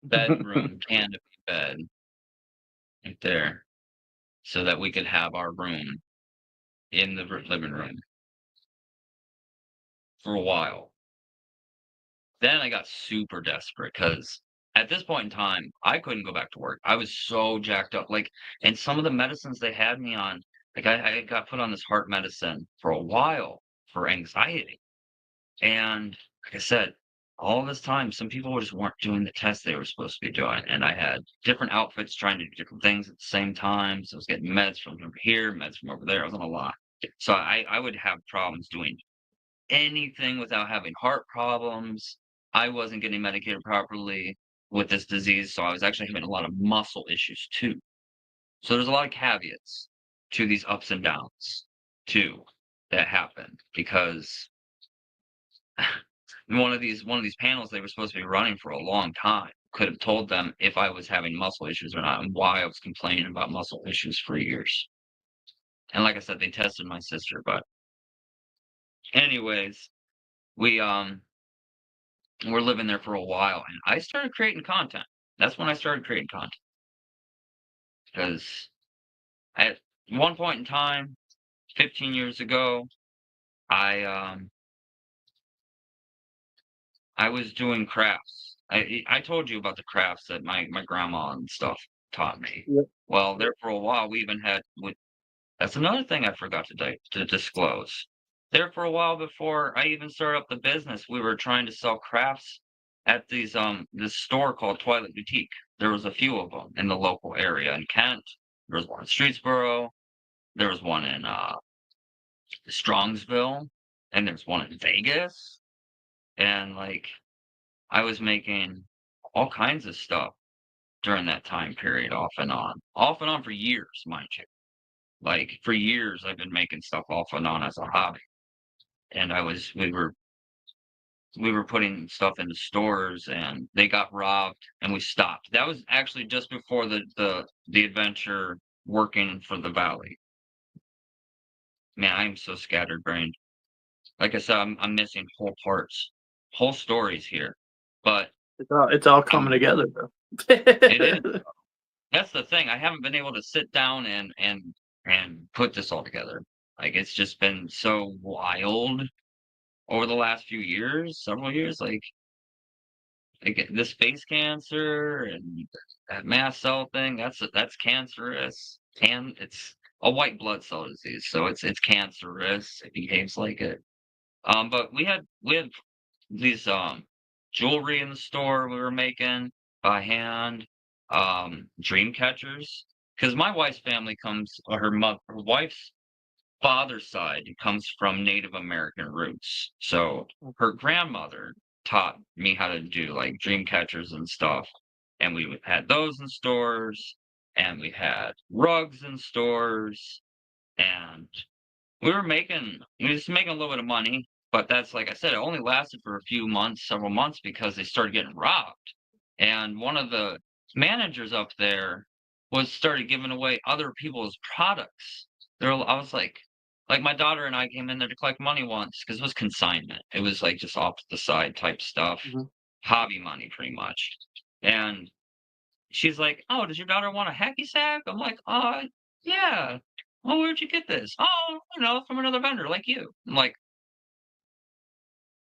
bedroom canopy bed right there so that we could have our room in the living room for a while. Then I got super desperate because at this point in time, I couldn't go back to work. I was so jacked up. Like, and some of the medicines they had me on, like I got put on this heart medicine for a while for anxiety. And like I said, all this time, some people just weren't doing the tests they were supposed to be doing. And I had different outfits trying to do different things at the same time. So I was getting meds from over here, meds from over there. I was on a lot. So I would have problems doing anything without having heart problems. I wasn't getting medicated properly with this disease. So I was actually having a lot of muscle issues too. So there's a lot of caveats to these ups and downs too that happen because one of these panels they were supposed to be running for a long time could have told them if I was having muscle issues or not and why I was complaining about muscle issues for years. And like I said, they tested my sister, but anyways, we were living there for a while and I started creating content. That's when I started creating content. Because at one point in time, 15 years ago, I I was doing crafts. I told you about the crafts that my grandma and stuff taught me. Yep. Well, there for a while, we even had that's another thing I forgot to disclose. There for a while before I even started up the business, we were trying to sell crafts at this store called Twilight Boutique. There was a few of them in the local area in Kent. There was one in Streetsboro. There was one in Strongsville, and there's one in Vegas. And like I was making all kinds of stuff during that time period, off and on for years, mind you. Like for years, I've been making stuff off and on as a hobby, and we were putting stuff into stores, and they got robbed, and we stopped. That was actually just before the adventure working for the Valley. Man, I am so scatterbrained. Like I said, I'm missing whole parts, whole stories here, but It's all coming um, together, bro. it is. That's the thing. I haven't been able to sit down and put this all together. Like it's just been so wild over the last few years, several years. Like like this face cancer and that mast cell thing. That's cancerous, and it's a white blood cell disease, so it's cancerous. It behaves like it. But we had these jewelry in the store we were making by hand, dream catchers. Because my wife's family comes, or her wife's father's side comes from Native American roots. So her grandmother taught me how to do like dream catchers and stuff. And we had those in stores, and we had rugs in stores, and we were just making a little bit of money, but that's like I said, it only lasted for a few months, several months because they started getting robbed. And one of the managers up there was started giving away other people's products. I was like my daughter and I came in there to collect money once because it was consignment. It was like just off the side type stuff, Mhm. hobby money pretty much. And she's like, "Oh, does your daughter want a hacky sack?" I'm like, yeah. Oh, where'd you get this? Oh, from another vendor like you." I'm like,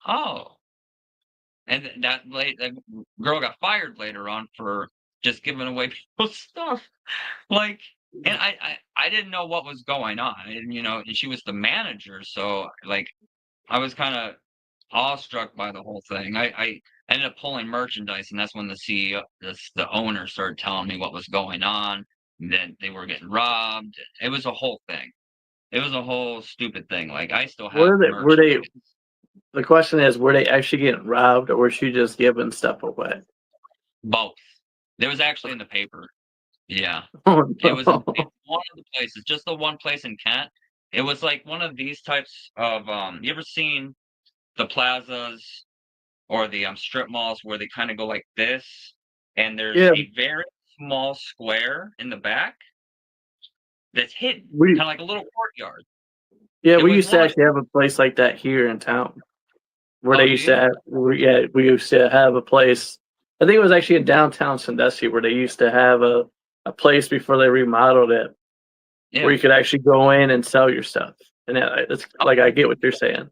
"Oh." And that girl got fired later on for just giving away people's stuff. Like, and I didn't know what was going on. And she was the manager, so like I was kind of awestruck by the whole thing. I ended up pulling merchandise, and that's when the CEO, the owner, started telling me what was going on. That they were getting robbed. It was a whole thing. It was a whole stupid thing. Like I still have Were they? Were they? merchandise. The question is, were they actually getting robbed, or was she just giving stuff away? Both. It was actually in the paper. Yeah, Oh it was in no! one of the places, just the one place in Kent. It was like one of these types of. You ever seen the plazas or the strip malls where they kind of go like this, and there's Yeah, a very small square in the back that's hidden, we kind of like a little courtyard. yeah It we was used to one of actually have a place like that here in town where oh, they do used to you? have. We used to have a place. I think it was actually in downtown Sandusky where they used to have a place before they remodeled it where Yeah. you could actually go in and sell your stuff. And it's like I Okay. get what you're saying.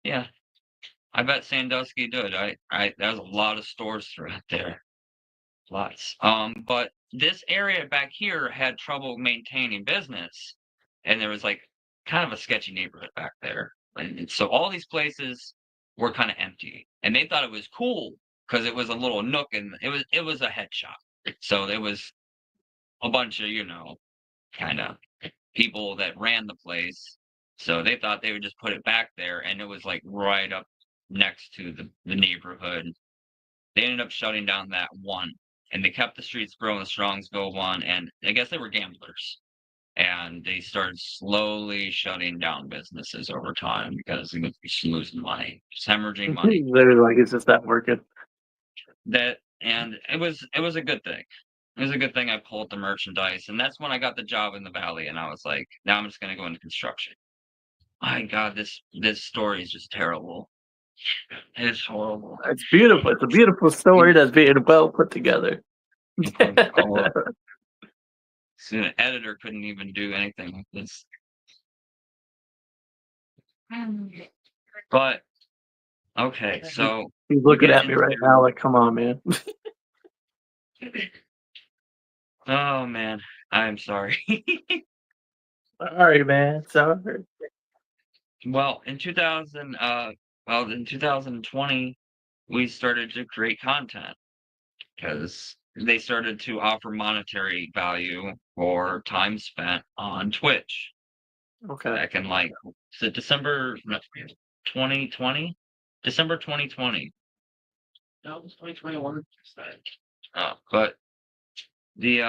Yeah. I bet Sandusky did. There's a lot of stores throughout there. Lots. But this area back here had trouble maintaining business, and there was like kind of a sketchy neighborhood back there. And so all these places were kind of empty, and they thought it was cool because it was a little nook, and it was a head shop. So there was a bunch of kind of people that ran the place. So they thought they would just put it back there, and it was like right up next to the neighborhood. They ended up shutting down that one, and they kept the Streets Grow and the Strongs Go one, and I guess they were gamblers, and they started slowly shutting down businesses over time because they were just losing money, just hemorrhaging money. They're like, it's just not working. And it was a good thing. It was a good thing I pulled the merchandise, and that's when I got the job in the valley, and I was like, now I'm just gonna go into construction. My God, this story is just terrible. It's horrible. It's beautiful. It's a beautiful story that's being well put together. Oh, so an editor couldn't even do anything like this. But okay, so He's we looking get at me right now into like, come on, man. oh man, I'm sorry. Sorry, man. Sorry. Well, in 2020, we started to create content because they started to offer monetary value for time spent on Twitch Okay. back in like is it December 2020? December 2020. No, it was 2021. But the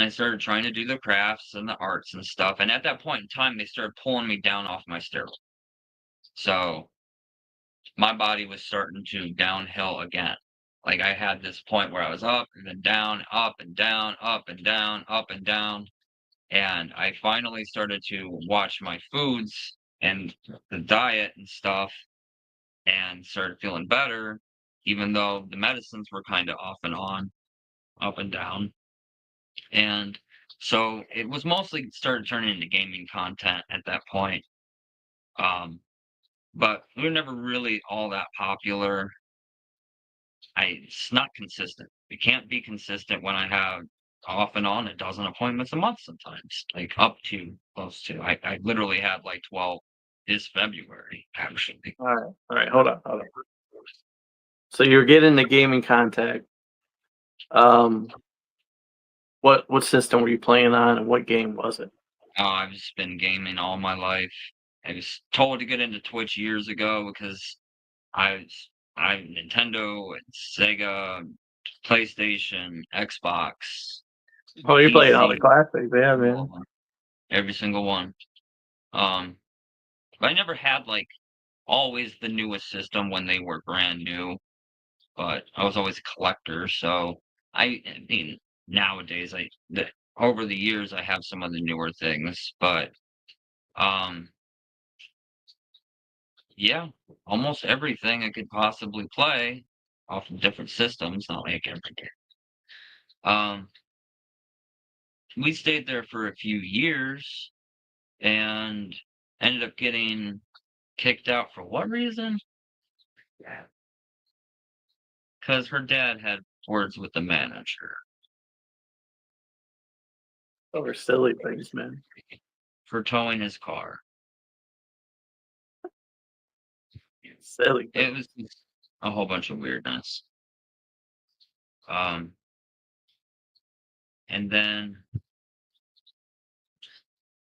I started trying to do the crafts and the arts and stuff, and at that point in time, they started pulling me down off my steroid. So my body was starting to downhill again. Like I had this point where I was up and then down, up and down, up and down, up and down. And I finally started to watch my foods and the diet and stuff and started feeling better, even though the medicines were kind of off and on, up and down. And so it was mostly started turning into gaming content at that point. Um, but we were never really all that popular. It's not consistent. It can't be consistent when I have off and on a dozen appointments a month sometimes, like up to close to. I literally had like 12 this February, actually. All right, hold on. So you're getting the gaming contact. Um, what system were you playing on, and what game was it? I've just been gaming all my life. I was told to get into Twitch years ago because I Nintendo and Sega, PlayStation, Xbox, Oh, you're playing all the PC, classics, yeah, man. every single one. Um, but I never had like always the newest system when they were brand new, but I was always a collector. So I mean, nowadays over the years I have some of the newer things, but um, yeah, almost everything I could possibly play off of different systems. Not like every game. Um, we stayed there for a few years and ended up getting kicked out for what reason? Because her dad had words with the manager Those are silly things, man. for towing his car. Silly It things. was just a whole bunch of weirdness. Um, and then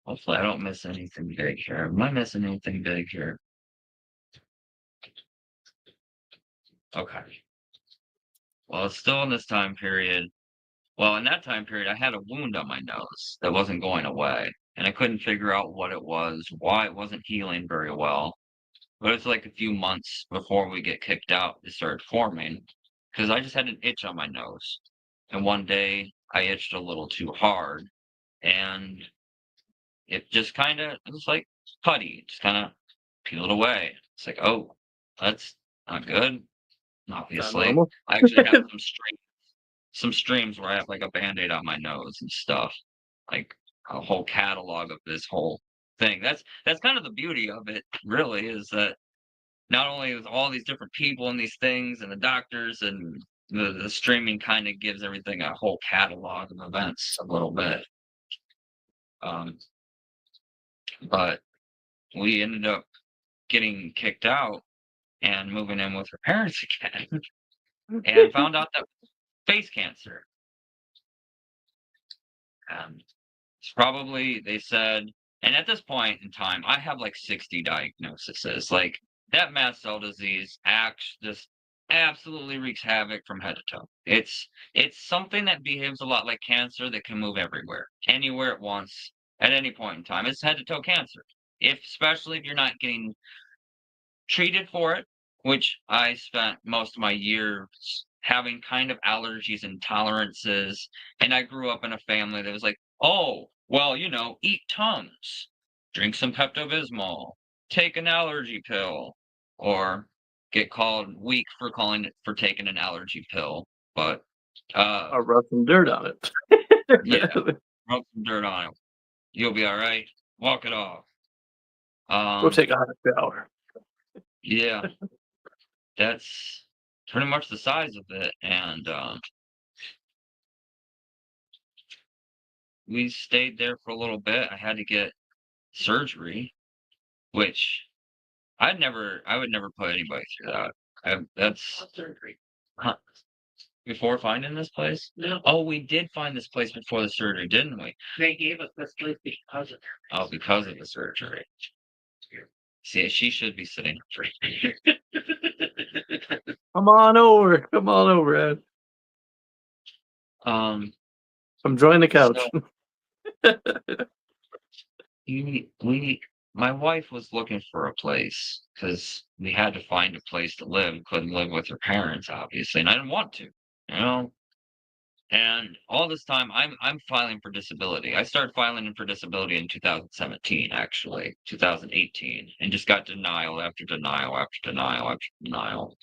hopefully I don't miss anything big here. Am I missing anything big here? Okay. Well, it's still in this time period. Well, in that time period, I had a wound on my nose that wasn't going away, and I couldn't figure out what it was, why it wasn't healing very well. But it's like a few months before we get kicked out, it started forming because I just had an itch on my nose. And one day I itched a little too hard and it just kind of, it was like putty, just kind of peeled away. It's like, oh, that's not good. Not Obviously, normal. I actually have some streams where I have like a band-aid on my nose and stuff, like a whole catalog of this whole thing. That's kind of the beauty of it, really, is that not only with all these different people and these things and the doctors and the streaming kind of gives everything a whole catalog of events a little bit. Um, but we ended up getting kicked out and moving in with her parents again and found out that face cancer. It's probably, they said, and at this point in time, I have like 60 diagnoses. Like that mast cell disease just absolutely wreaks havoc from head to toe. It's something that behaves a lot like cancer that can move everywhere, anywhere it wants, at any point in time. It's head to toe cancer. Especially if you're not getting treated for it, which I spent most of my years having kind of allergies and tolerances. And I grew up in a family that was like, oh, well, eat Tums, drink some Pepto-Bismol, take an allergy pill, or get called weak for taking an allergy pill. But I'll rub some dirt on it. yeah, rub some dirt on it. You'll be all right. Walk it off. Go take a hot shower. Yeah. That's pretty much the size of it, and we stayed there for a little bit. I had to get surgery, which I would never put anybody through that. That's What surgery? huh, before finding this place. No, Oh, we did find this place before the surgery, didn't we? they gave us this place because of Oh, because of the surgery. See, she should be sitting up for you. Come on over, Ed. Um, Come join the couch. so my wife was looking for a place because we had to find a place to live. Couldn't live with her parents, obviously, and I didn't want to, you know. And all this time, I'm filing for disability. I started filing for disability in 2017, actually, 2018, and just got denial after denial after denial after denial.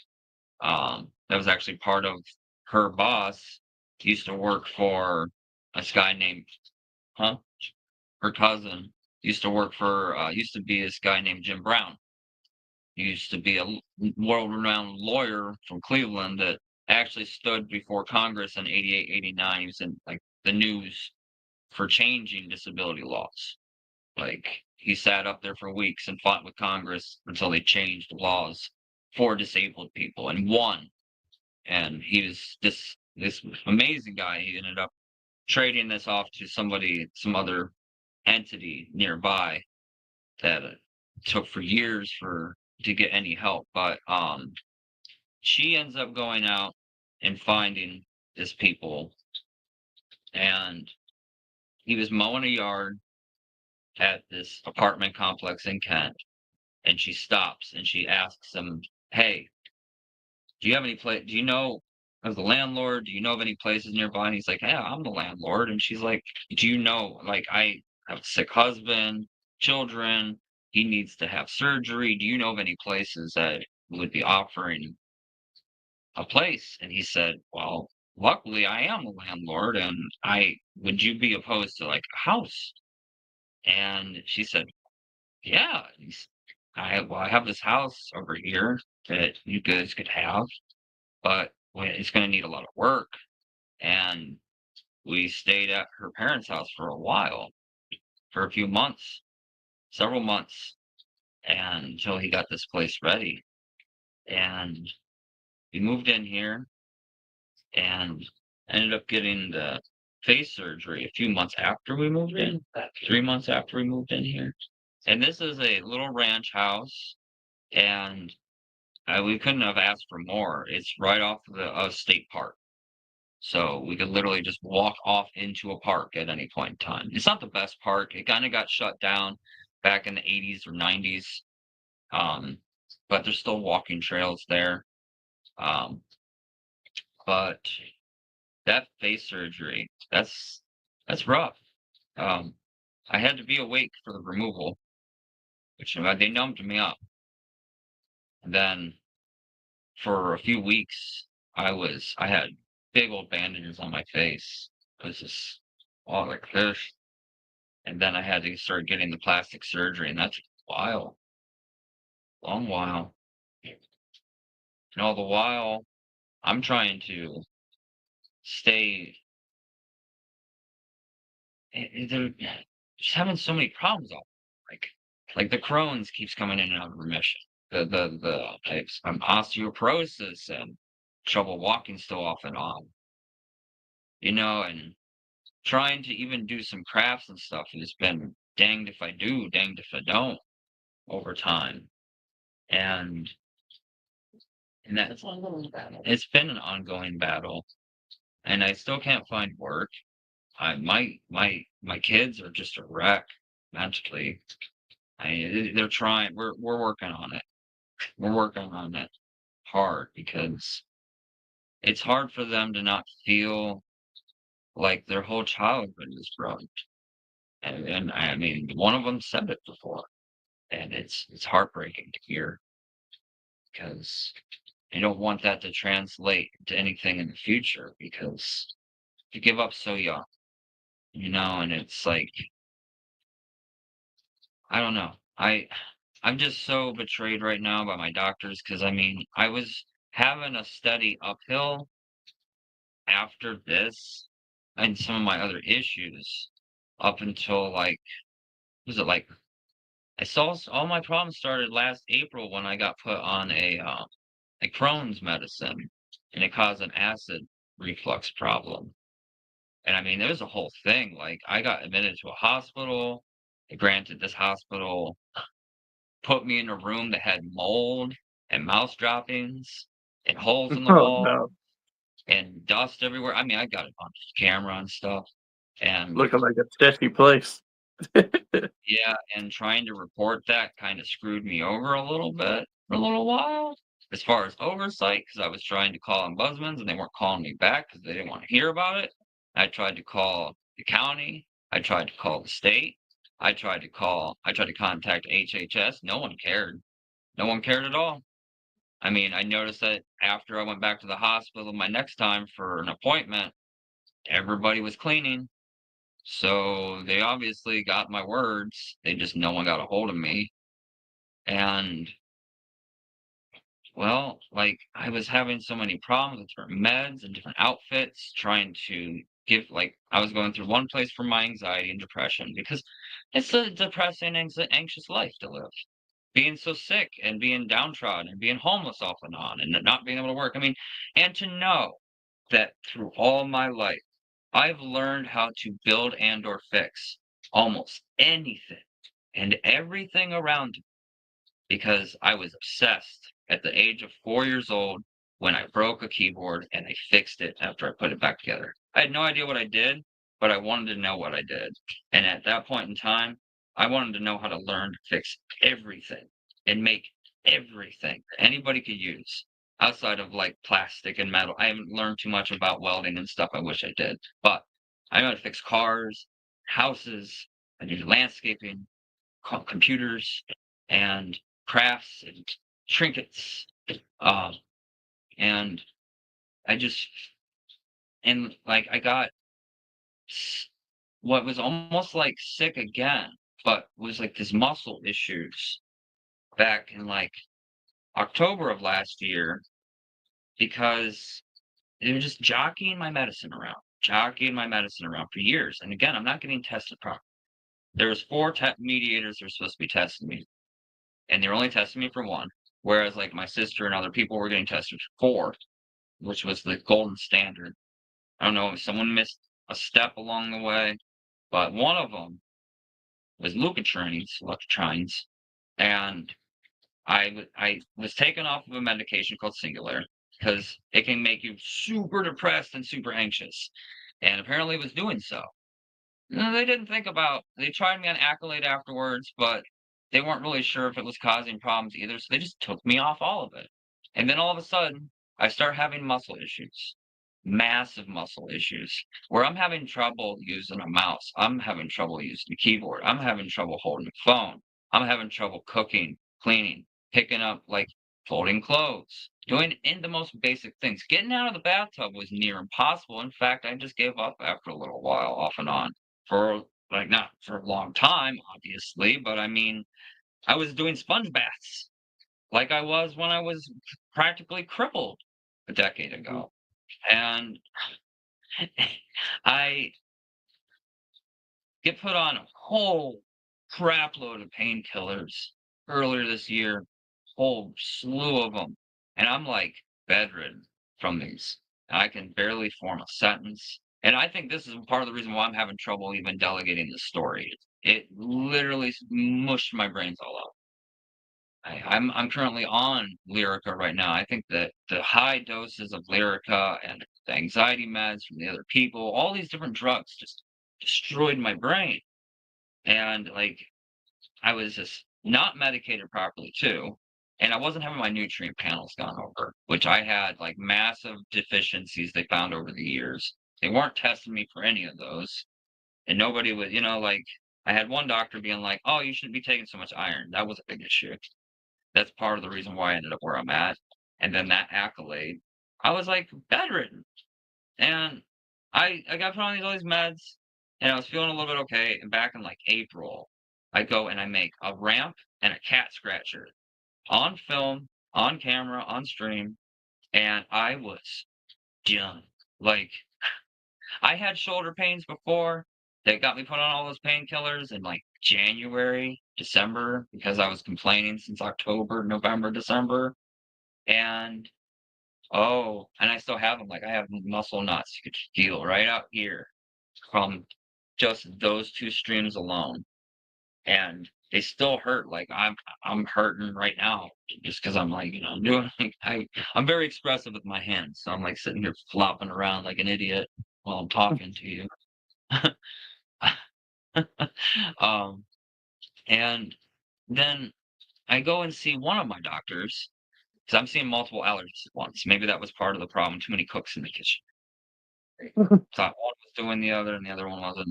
That was actually part of her boss. Used to work for this guy named, huh? Her cousin used to be this guy named Jim Brown. He used to be a world-renowned lawyer from Cleveland that actually stood before Congress in 88, 89. He was in like the news for changing disability laws. Like he sat up there for weeks and fought with Congress until they changed laws for disabled people and won. And he was this amazing guy. He ended up trading this off to some other entity nearby that took for years to get any help. But she ends up going out and finding this people, and he was mowing a yard at this apartment complex in Kent, and she stops and she asks him, "Hey, do you have any place? Do you know as the landlord? Do you know of any places nearby?" And he's like, "Yeah, I'm the landlord." And she's like, "Do you know? Like, I have a sick husband, children. He needs to have surgery. Do you know of any places that would be offering a place?" And he said, "Well, luckily I am a landlord, and I would you be opposed to like a house?" And she said, "Yeah." I have this house over here that you guys could have, but it's going to need a lot of work. And we stayed at her parents' house for a while, for a few months, several months, and until he got this place ready. And we moved in here and ended up getting the face surgery a few months after we moved in, 3 months after we moved in here. And this is a little ranch house, and we couldn't have asked for more. It's right off the state park. So we could literally just walk off into a park at any point in time. It's not the best park. It kind of got shut down back in the 80s or 90s. Um, but there's still walking trails there. Um, but that face surgery, that's rough. Um, I had to be awake for the removal, which they numbed me up. And then for a few weeks, I had big old bandages on my face. It was just all like this. And then I had to start getting the plastic surgery, and that's a while, long while. And all the while, I'm trying to stay. They're just having so many problems. Like, like the Crohn's keeps coming in and out of remission. I'm osteoporosis and trouble walking still off and on. And trying to even do some crafts and stuff has been danged if I do, danged if I don't over time. And and that it's been an ongoing battle, and I still can't find work. My kids are just a wreck mentally. They're trying. We're working on it. We're working on it hard because it's hard for them to not feel like their whole childhood is ruined. And I mean, one of them said it before, and it's heartbreaking to hear because I don't want that to translate to anything in the future because you give up so young, and it's like, I don't know. I'm just so betrayed right now by my doctors because I mean, I was having a steady uphill after this and some of my other issues up until like, was it like, I saw all my problems started last April when I got put on a Crohn's medicine, and it caused an acid reflux problem. And I mean, there was a whole thing. Like, I got admitted to a hospital. Granted, this hospital put me in a room that had mold and mouse droppings and holes in the Oh wall no, and dust everywhere. I mean, I got it on camera and stuff. And looking like a sketchy place. yeah, and trying to report that kind of screwed me over a little bit for a little while as far as oversight, because I was trying to call ombudsmans and they weren't calling me back because they didn't want to hear about it. I tried to call the county. I tried to call the state. I tried to contact HHS. No one cared. No one cared at all. I mean, I noticed that after I went back to the hospital my next time for an appointment, everybody was cleaning. So they obviously got my words. No one got a hold of me. And Well, like, I was having so many problems with different meds and different outfits, trying to give like I was going through one place for my anxiety and depression because it's a depressing, anxious life to live. Being so sick and being downtrodden and being homeless off and on and not being able to work. I mean, and to know that through all my life, I've learned how to build and or fix almost anything and everything around me because I was obsessed at the age of 4 years old when I broke a keyboard and I fixed it after I put it back together. I had no idea what I did, but I wanted to know what I did. And at that point in time, I wanted to know how to learn to fix everything and make everything that anybody could use outside of like plastic and metal. I haven't learned too much about welding and stuff. I wish I did, but I know how to fix cars, houses, I do landscaping, computers, and crafts and trinkets. Um, and I just and like I got what was almost like sick again, but was like this muscle issues back in like October of last year because they were just jockeying my medicine around for years. And again, I'm not getting tested properly. There was four mediators that were supposed to be testing me, and they were only testing me for one. Whereas like my sister and other people were getting tested for four, which was the golden standard. I don't know if someone missed a step along the way, but one of them was leukotrienes, and I was taken off of a medication called Singular because it can make you super depressed and super anxious, and apparently it was doing so. No, they didn't think about they tried me on Accolade afterwards, but they weren't really sure if it was causing problems either, so they just took me off all of it. And then all of a sudden, I start having muscle issues, massive muscle issues, where I'm having trouble using a mouse. I'm having trouble using a keyboard. I'm having trouble holding a phone. I'm having trouble cooking, cleaning, picking up, like folding clothes, doing in the most basic things. Getting out of the bathtub was near impossible. In fact, I just gave up after a little while, off and on for like not for a long time, obviously, but I mean, I was doing sponge baths like I was when I was practically crippled a decade Mhm. ago. And I get put on a whole crap load of painkillers earlier this year, whole slew of them. And I'm like bedridden from these. I can barely form a sentence. And I think this is part of the reason why I'm having trouble even delegating the story. It literally mushed my brains all out. I'm currently on Lyrica right now. I think that the high doses of Lyrica and the anxiety meds from the other people, all these different drugs just destroyed my brain. And like I was just not medicated properly too. And I wasn't having my nutrient panels gone over, which I had like massive deficiencies they found over the years. They weren't testing me for any of those. And nobody would, like I had one doctor being like, "Oh, you shouldn't be taking so much iron." That was a big issue. That's part of the reason why I ended up where I'm at. And then that Accolade, I was like bedridden. And I got put on all these meds and I was feeling a little bit okay. And back in like April, I go and I make a ramp and a cat scratcher on film, on camera, on stream, and I was done. Like I had shoulder pains before. They got me put on all those painkillers in like January, December, because I was complaining since October, November, December. And and I still have them. Like I have muscle knots you could feel right out here from just those two streams alone. And they still hurt. Like I'm hurting right now just because I'm like, I'm doing I'm very expressive with my hands. So I'm like sitting here flopping around like an idiot while I'm talking to you. um, and then I go and see one of my doctors because I'm seeing multiple allergies at once. Maybe that was part of the problem. Too many cooks in the kitchen. Thought one was doing the other and the other one wasn't.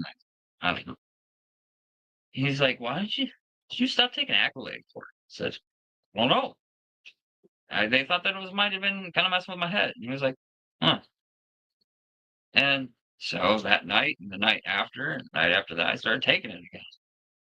I don't know. He's like, "Why did you stop taking Accolade for it?" I said, "Well, no. They thought that it might have been kind of messing with my head." And he was like, "Huh." And so that night and the night after and the night after that, I started taking it again.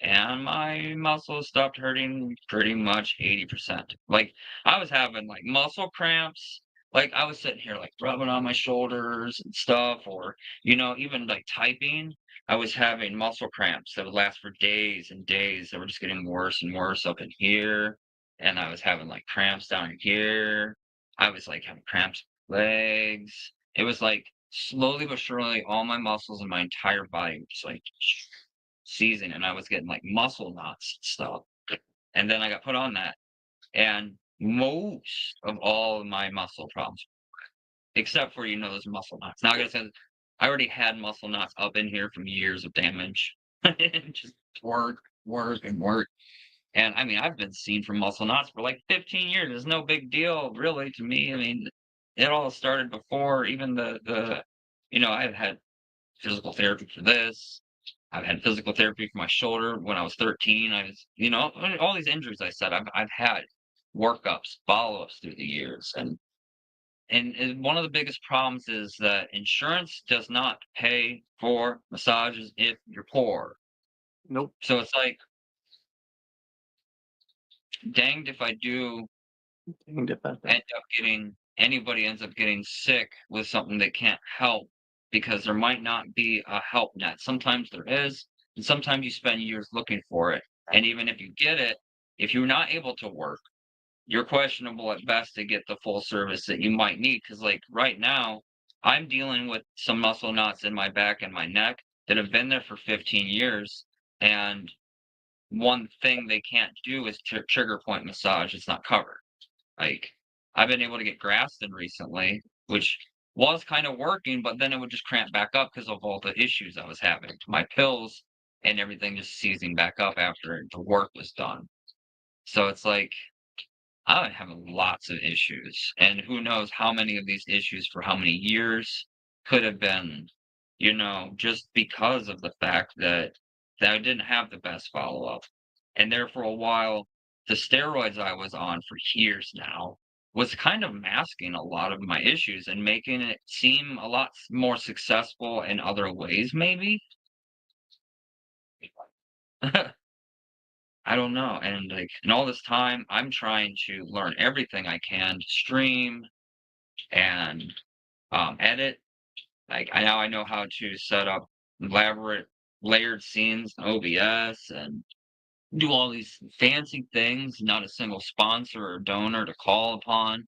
and my muscles stopped hurting pretty much 80%. Like, I was having, like, muscle cramps. Like, I was sitting here, like, rubbing on my shoulders and stuff, or, even, like, typing. I was having muscle cramps that would last for days and days. They were just getting worse and worse up in here, and I was having, like, cramps down in here. I was, like, having cramps in my legs. It was, like, slowly but surely, all my muscles in my entire body were just, like, season, and I was getting like muscle knots and stuff. And then I got put on that, and most of all of my muscle problems, except for those muscle knots. Now I gotta say, I already had muscle knots up in here from years of damage. Just work, work, and work. And I mean, I've been seen from muscle knots for like 15 years. It's no big deal, really, to me. I mean, it all started before even I've had physical therapy for this. I've had physical therapy for my shoulder when I was 13. All these injuries I said I've had workups, follow-ups through the years. And one of the biggest problems is that insurance does not pay for massages if you're poor. Nope. So it's like, danged if I do Danged if I don't. anybody ends up getting sick with something they can't help, because there might not be a help net. Sometimes there is, and sometimes you spend years looking for it. And even if you get it, if you're not able to work, you're questionable at best to get the full service that you might need. Because, like, right now, I'm dealing with some muscle knots in my back and my neck that have been there for 15 years. And one thing they can't do is trigger point massage. It's not covered. Like, I've been able to get Graston recently, which was kind of working, but then it would just cramp back up because of all the issues I was having. My pills and everything just seizing back up after the work was done. So it's like, I'm having lots of issues, and who knows how many of these issues for how many years could have been, just because of the fact that I didn't have the best follow-up. And there for a while, the steroids I was on for years now was kind of masking a lot of my issues and making it seem a lot more successful in other ways, maybe. I don't know. And like, in all this time, I'm trying to learn everything I can to stream and edit. Like, I know how to set up elaborate layered scenes in OBS and do all these fancy things, not a single sponsor or donor to call upon.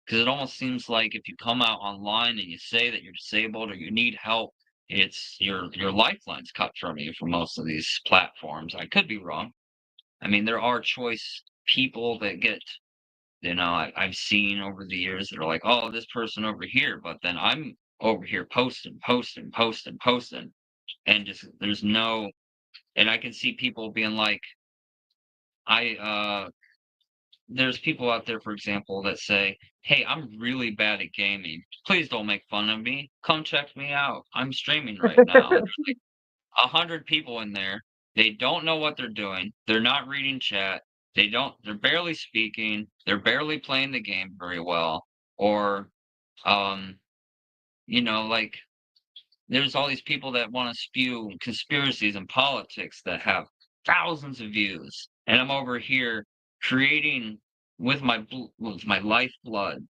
Because it almost seems like if you come out online and you say that you're disabled or you need help, it's your lifeline's cut from you for most of these platforms. I could be wrong. I mean, there are choice people that get, I've seen over the years that are like, oh, this person over here, but then I'm over here posting, posting, posting, posting, and just there's no, and I can see people being like, I there's people out there, for example, that say, hey, I'm really bad at gaming. Please don't make fun of me. Come check me out. I'm streaming right now. And there's like 100 people in there. They don't know what they're doing. They're not reading chat. They're barely speaking. They're barely playing the game very well. Or, um, like, there's all these people that want to spew conspiracies and politics that have thousands of views, and I'm over here creating with my lifeblood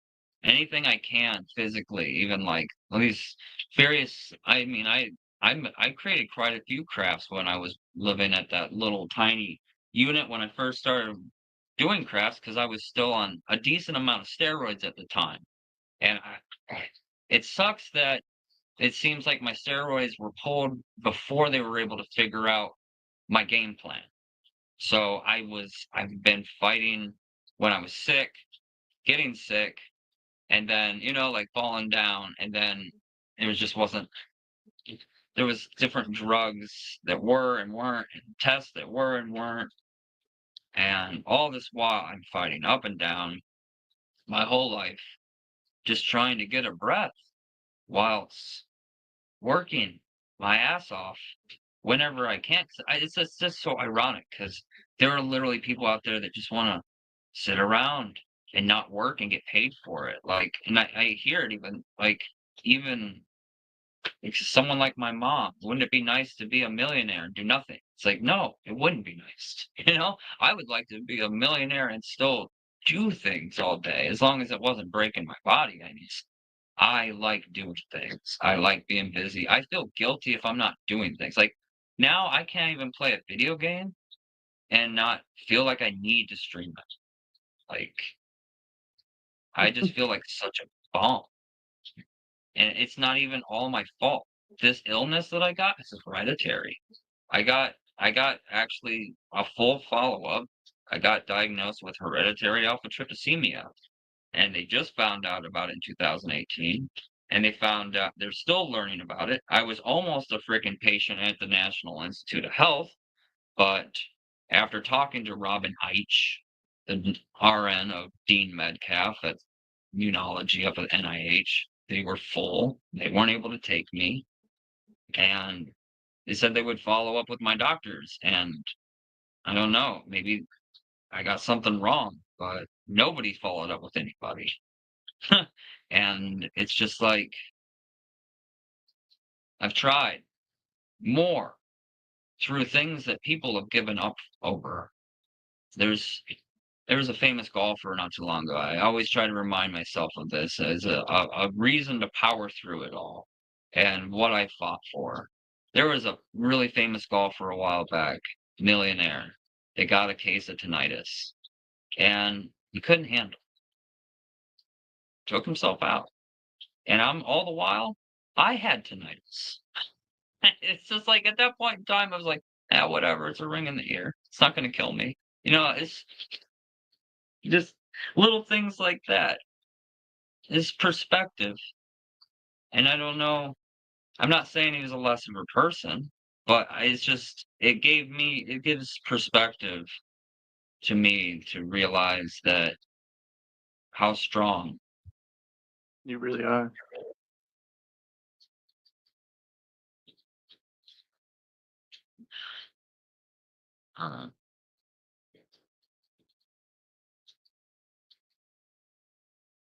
anything I can physically, even like all these various. I mean, I created quite a few crafts when I was living at that little tiny unit when I first started doing crafts, because I was still on a decent amount of steroids at the time, and it sucks that it seems like my steroids were pulled before they were able to figure out my game plan. So I've been fighting when I was sick, getting sick, and then, like falling down, and then it was just wasn't, there was different drugs that were and weren't, and tests that were and weren't. And all this while I'm fighting up and down my whole life, just trying to get a breath whilst working my ass off whenever I can. 'Cause it's just so ironic, because there are literally people out there that just want to sit around and not work and get paid for it. Like, and I hear it even like someone like my mom. Wouldn't it be nice to be a millionaire and do nothing? It's like, no, it wouldn't be nice. I would like to be a millionaire and still do things all day as long as it wasn't breaking my body. I like doing things. I like being busy. I feel guilty if I'm not doing things. Like now I can't even play a video game and not feel like I need to stream it. Like I just feel like such a bum. And it's not even all my fault. This illness that I got is hereditary. I got actually a full follow-up. I got diagnosed with hereditary alpha tryptophanemia, and they just found out about it in 2018. And they found out they're still learning about it. I was almost a freaking patient at the National Institute of Health, but after talking to Robin Eich, the RN of Dean Medcalf at Immunology up at NIH, they were full. They weren't able to take me. And they said they would follow up with my doctors. And I don't know, maybe I got something wrong, but nobody followed up with anybody. And it's just like, I've tried more through things that people have given up over. There's a famous golfer not too long ago. I always try to remind myself of this as a reason to power through it all and what I fought for. There was a really famous golfer a while back, millionaire. They got a case of tinnitus and he couldn't handle it. Took himself out. And I'm all the while, I had tinnitus. It's just like at that point in time, I was like, whatever, it's a ring in the ear. It's not going to kill me. It's just little things like that. It's perspective. And I don't know. I'm not saying he was a less of a person, but it gives perspective to me to realize that how strong. You really are.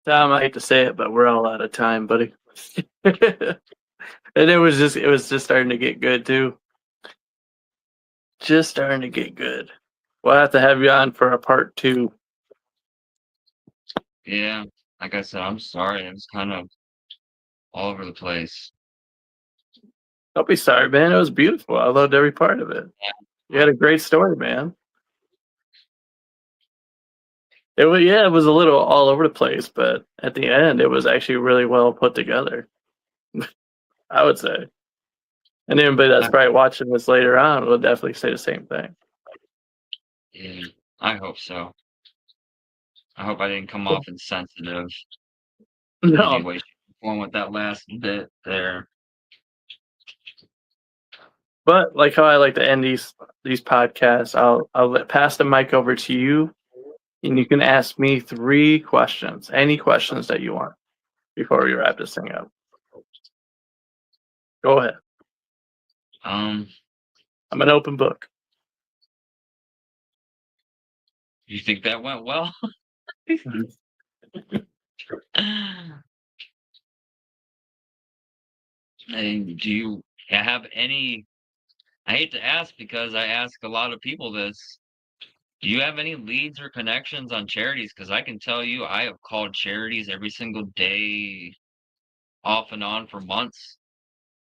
Tom, I hate to say it, but we're all out of time, buddy. And it was just starting to get good too. Just starting to get good. We'll have to have you on for a part 2. Yeah, like I said, I'm sorry. It was kind of all over the place. Don't be sorry, man. It was beautiful. I loved every part of it. You had a great story, man. It was a little all over the place, but at the end, it was actually really well put together. I would say. And anybody that's probably watching this later on will definitely say the same thing. Yeah, I hope so. I hope I didn't come off insensitive in any way, shape, or form with that last bit there. But like how I like to end these podcasts, I'll pass the mic over to you, and you can ask me 3 questions, any questions that you want, before we wrap this thing up. Go ahead. I'm an open book. You think that went well? And do you have any? I hate to ask because I ask a lot of people this. Do you have any leads or connections on charities? Because I can tell you, I have called charities every single day, off and on for months,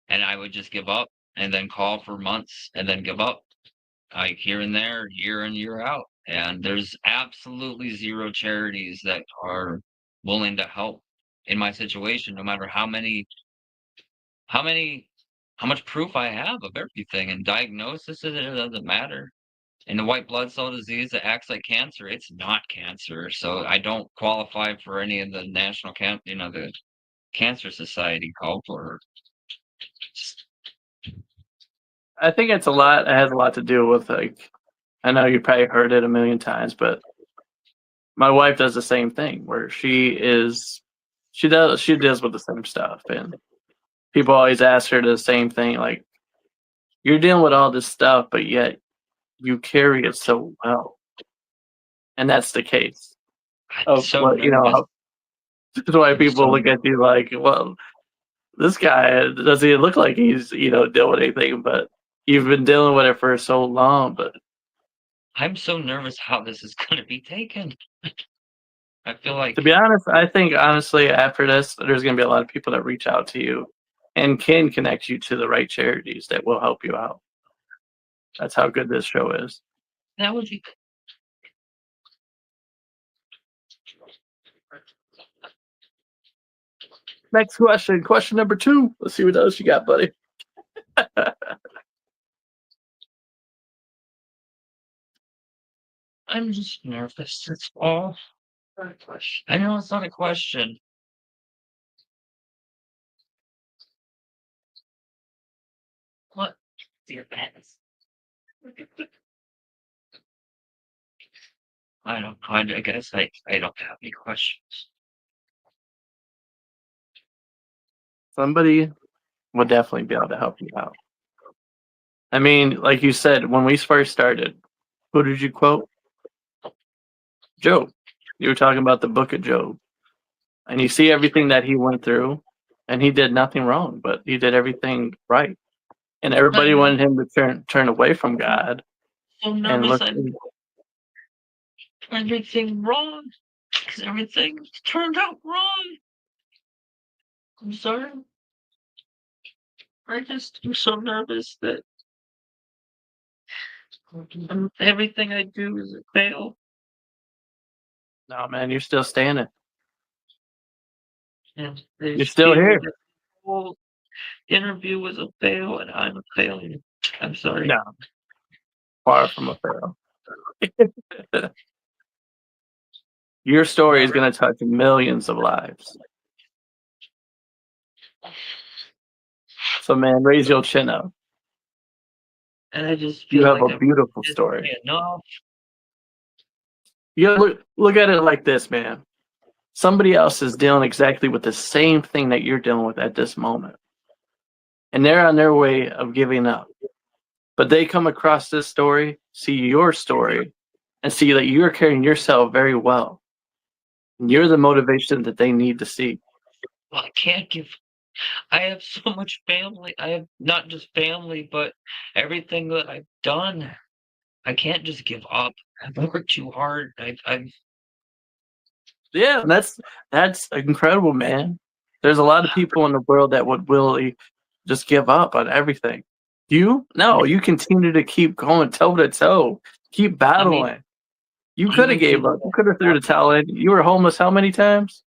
and I would just give up, and then call for months, and then give up, like here and there, year in, year out. And there's absolutely 0 charities that are willing to help in my situation, no matter how much proof I have of everything. And diagnosis, it doesn't matter. And the white blood cell disease that acts like cancer, it's not cancer. So I don't qualify for any of the the Cancer Society help or. I think it has a lot to do with, like, I know you probably heard it a million times, but my wife does the same thing where she deals with the same stuff, and people always ask her the same thing, like, you're dealing with all this stuff, but yet you carry it so well. And that's the case. That's why people look at you like, well, this guy, does he look like he's, dealing with anything? But you've been dealing with it for so long, but I'm so nervous how this is going to be taken. I feel to like be honest, I think honestly after this, there's going to be a lot of people that reach out to you and can connect you to the right charities that will help you out. That's how good this show is. that would be. Next question. Question number 2. Let's see what else you got, buddy. I'm just nervous. That's all. I know it's not a question. What? Your pants. I don't. I guess I don't have any questions. Somebody will definitely be able to help you out. I mean, like you said, when we first started, who did you quote? Job. You were talking about the book of Job. And you see everything that he went through, and he did nothing wrong, but he did everything right. And everybody I'm wanted him to turn away from God so and nervous. look. I'm everything wrong because everything turned out wrong. I'm sorry. I'm so nervous that everything I do is a fail. No, man, you're still standing. And You're still here. The whole interview was a fail, and I'm a failure. I'm sorry. No, far from a fail. Your story is going to touch millions of lives. So, man, raise your chin up. And I just feel You have like a beautiful story. Enough. You gotta look at it like this, man. Somebody else is dealing exactly with the same thing that you're dealing with at this moment. And they're on their way of giving up. But they come across this story, see your story, and see that you're carrying yourself very well. And you're the motivation that they need to see. Well, I can't give. I have so much family. I have not just family, but everything that I've done. I can't just give up. I've worked too hard. I've Yeah, that's incredible, man. There's a lot of people in the world that would really just give up on everything. No, you continue to keep going toe to toe, keep battling. You could have gave up. You could have threw the towel in. You were homeless how many times?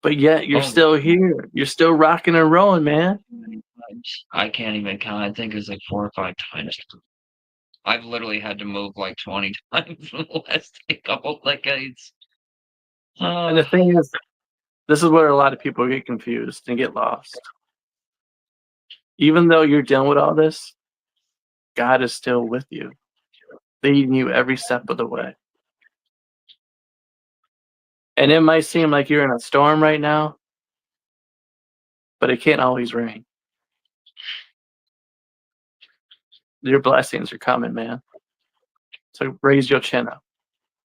But yet you're still here. You're still rocking and rolling, man. I can't even count. I think it's like 4 or 5 times. I've literally had to move like 20 times in the last couple decades. And the thing is, this is where a lot of people get confused and get lost. Even though you're dealing with all this, God is still with you, leading you every step of the way. And it might seem like you're in a storm right now, but it can't always rain. Your blessings are coming, man. So raise your chin up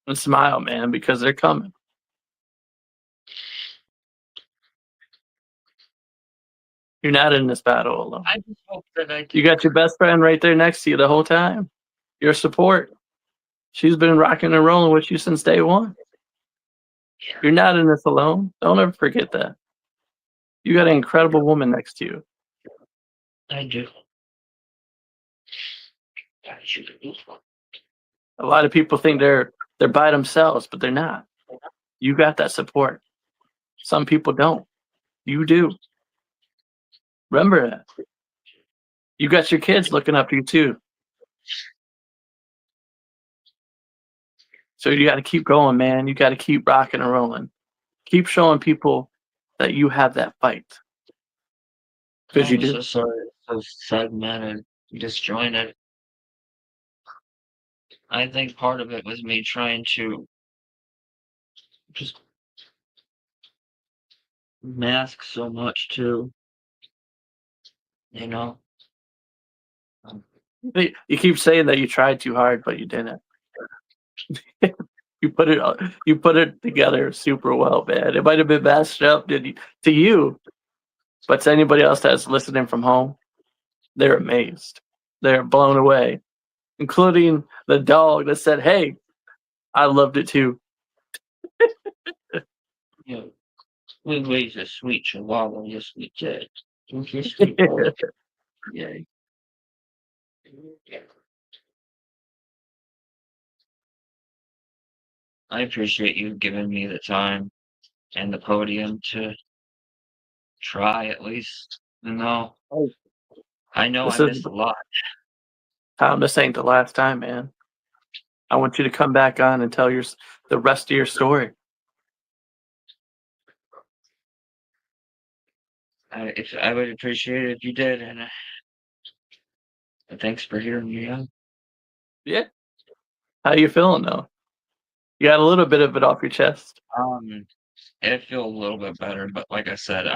and smile, man, because they're coming. You're not in this battle alone. I just hope that You got your best friend right there next to you the whole time. Your support. She's been rocking and rolling with you since day one. You're not in this alone. Don't ever forget that. You got an incredible woman next to you. I do. A lot of people think they're by themselves, but they're not. You got that support. Some people don't. You do. Remember that. You got your kids looking up to you too. So you got to keep going, man. You got to keep rocking and rolling. Keep showing people that you have that fight. Because you do. So sorry. So segmented, disjointed. I think part of it was me trying to just mask so much too. You know? You keep saying that you tried too hard, but you didn't. You put it together super well, man. It might have been messed up to you, but to anybody else that's listening from home, they're amazed. they're blown away, including the dog that said, "Hey, I loved it too." You know, we raised a sweet chihuahua. Yes, we did. He's a sweet boy. Yay. I appreciate you giving me the time and the podium to try at least. No, Oh, I know I this is missed a lot. Tom. This ain't the last time, man. I want you to come back on and tell the rest of your story. If I would appreciate it if you did, and thanks for hearing me out. Yeah. How you feeling though? You got a little bit of it off your chest. I feel a little bit better, but like I said,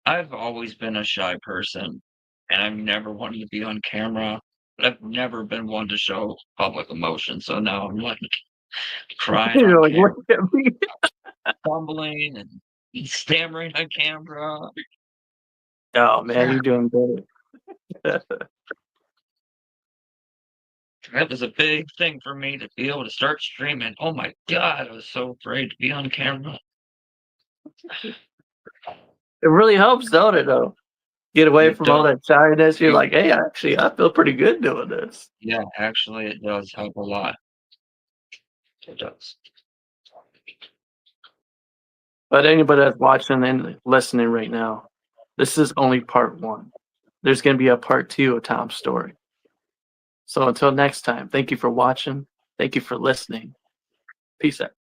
I've always been a shy person, and I've never wanted to be on camera. But I've never been one to show public emotion. So now I'm like crying on You're like, camera, look at me. fumbling and stammering on camera. Oh man, you're doing great. That was a big thing for me to be able to start streaming. Oh my God, I was so afraid to be on camera. It really helps, don't it? Though, get away It from all does. that shyness. You're like, hey, actually, I feel pretty good doing this. Yeah, actually, it does help a lot. It does. But anybody that's watching and listening right now, this is only part one. There's going to be a part two of Tom's story. So until next time, thank you for watching. Thank you for listening. Peace out.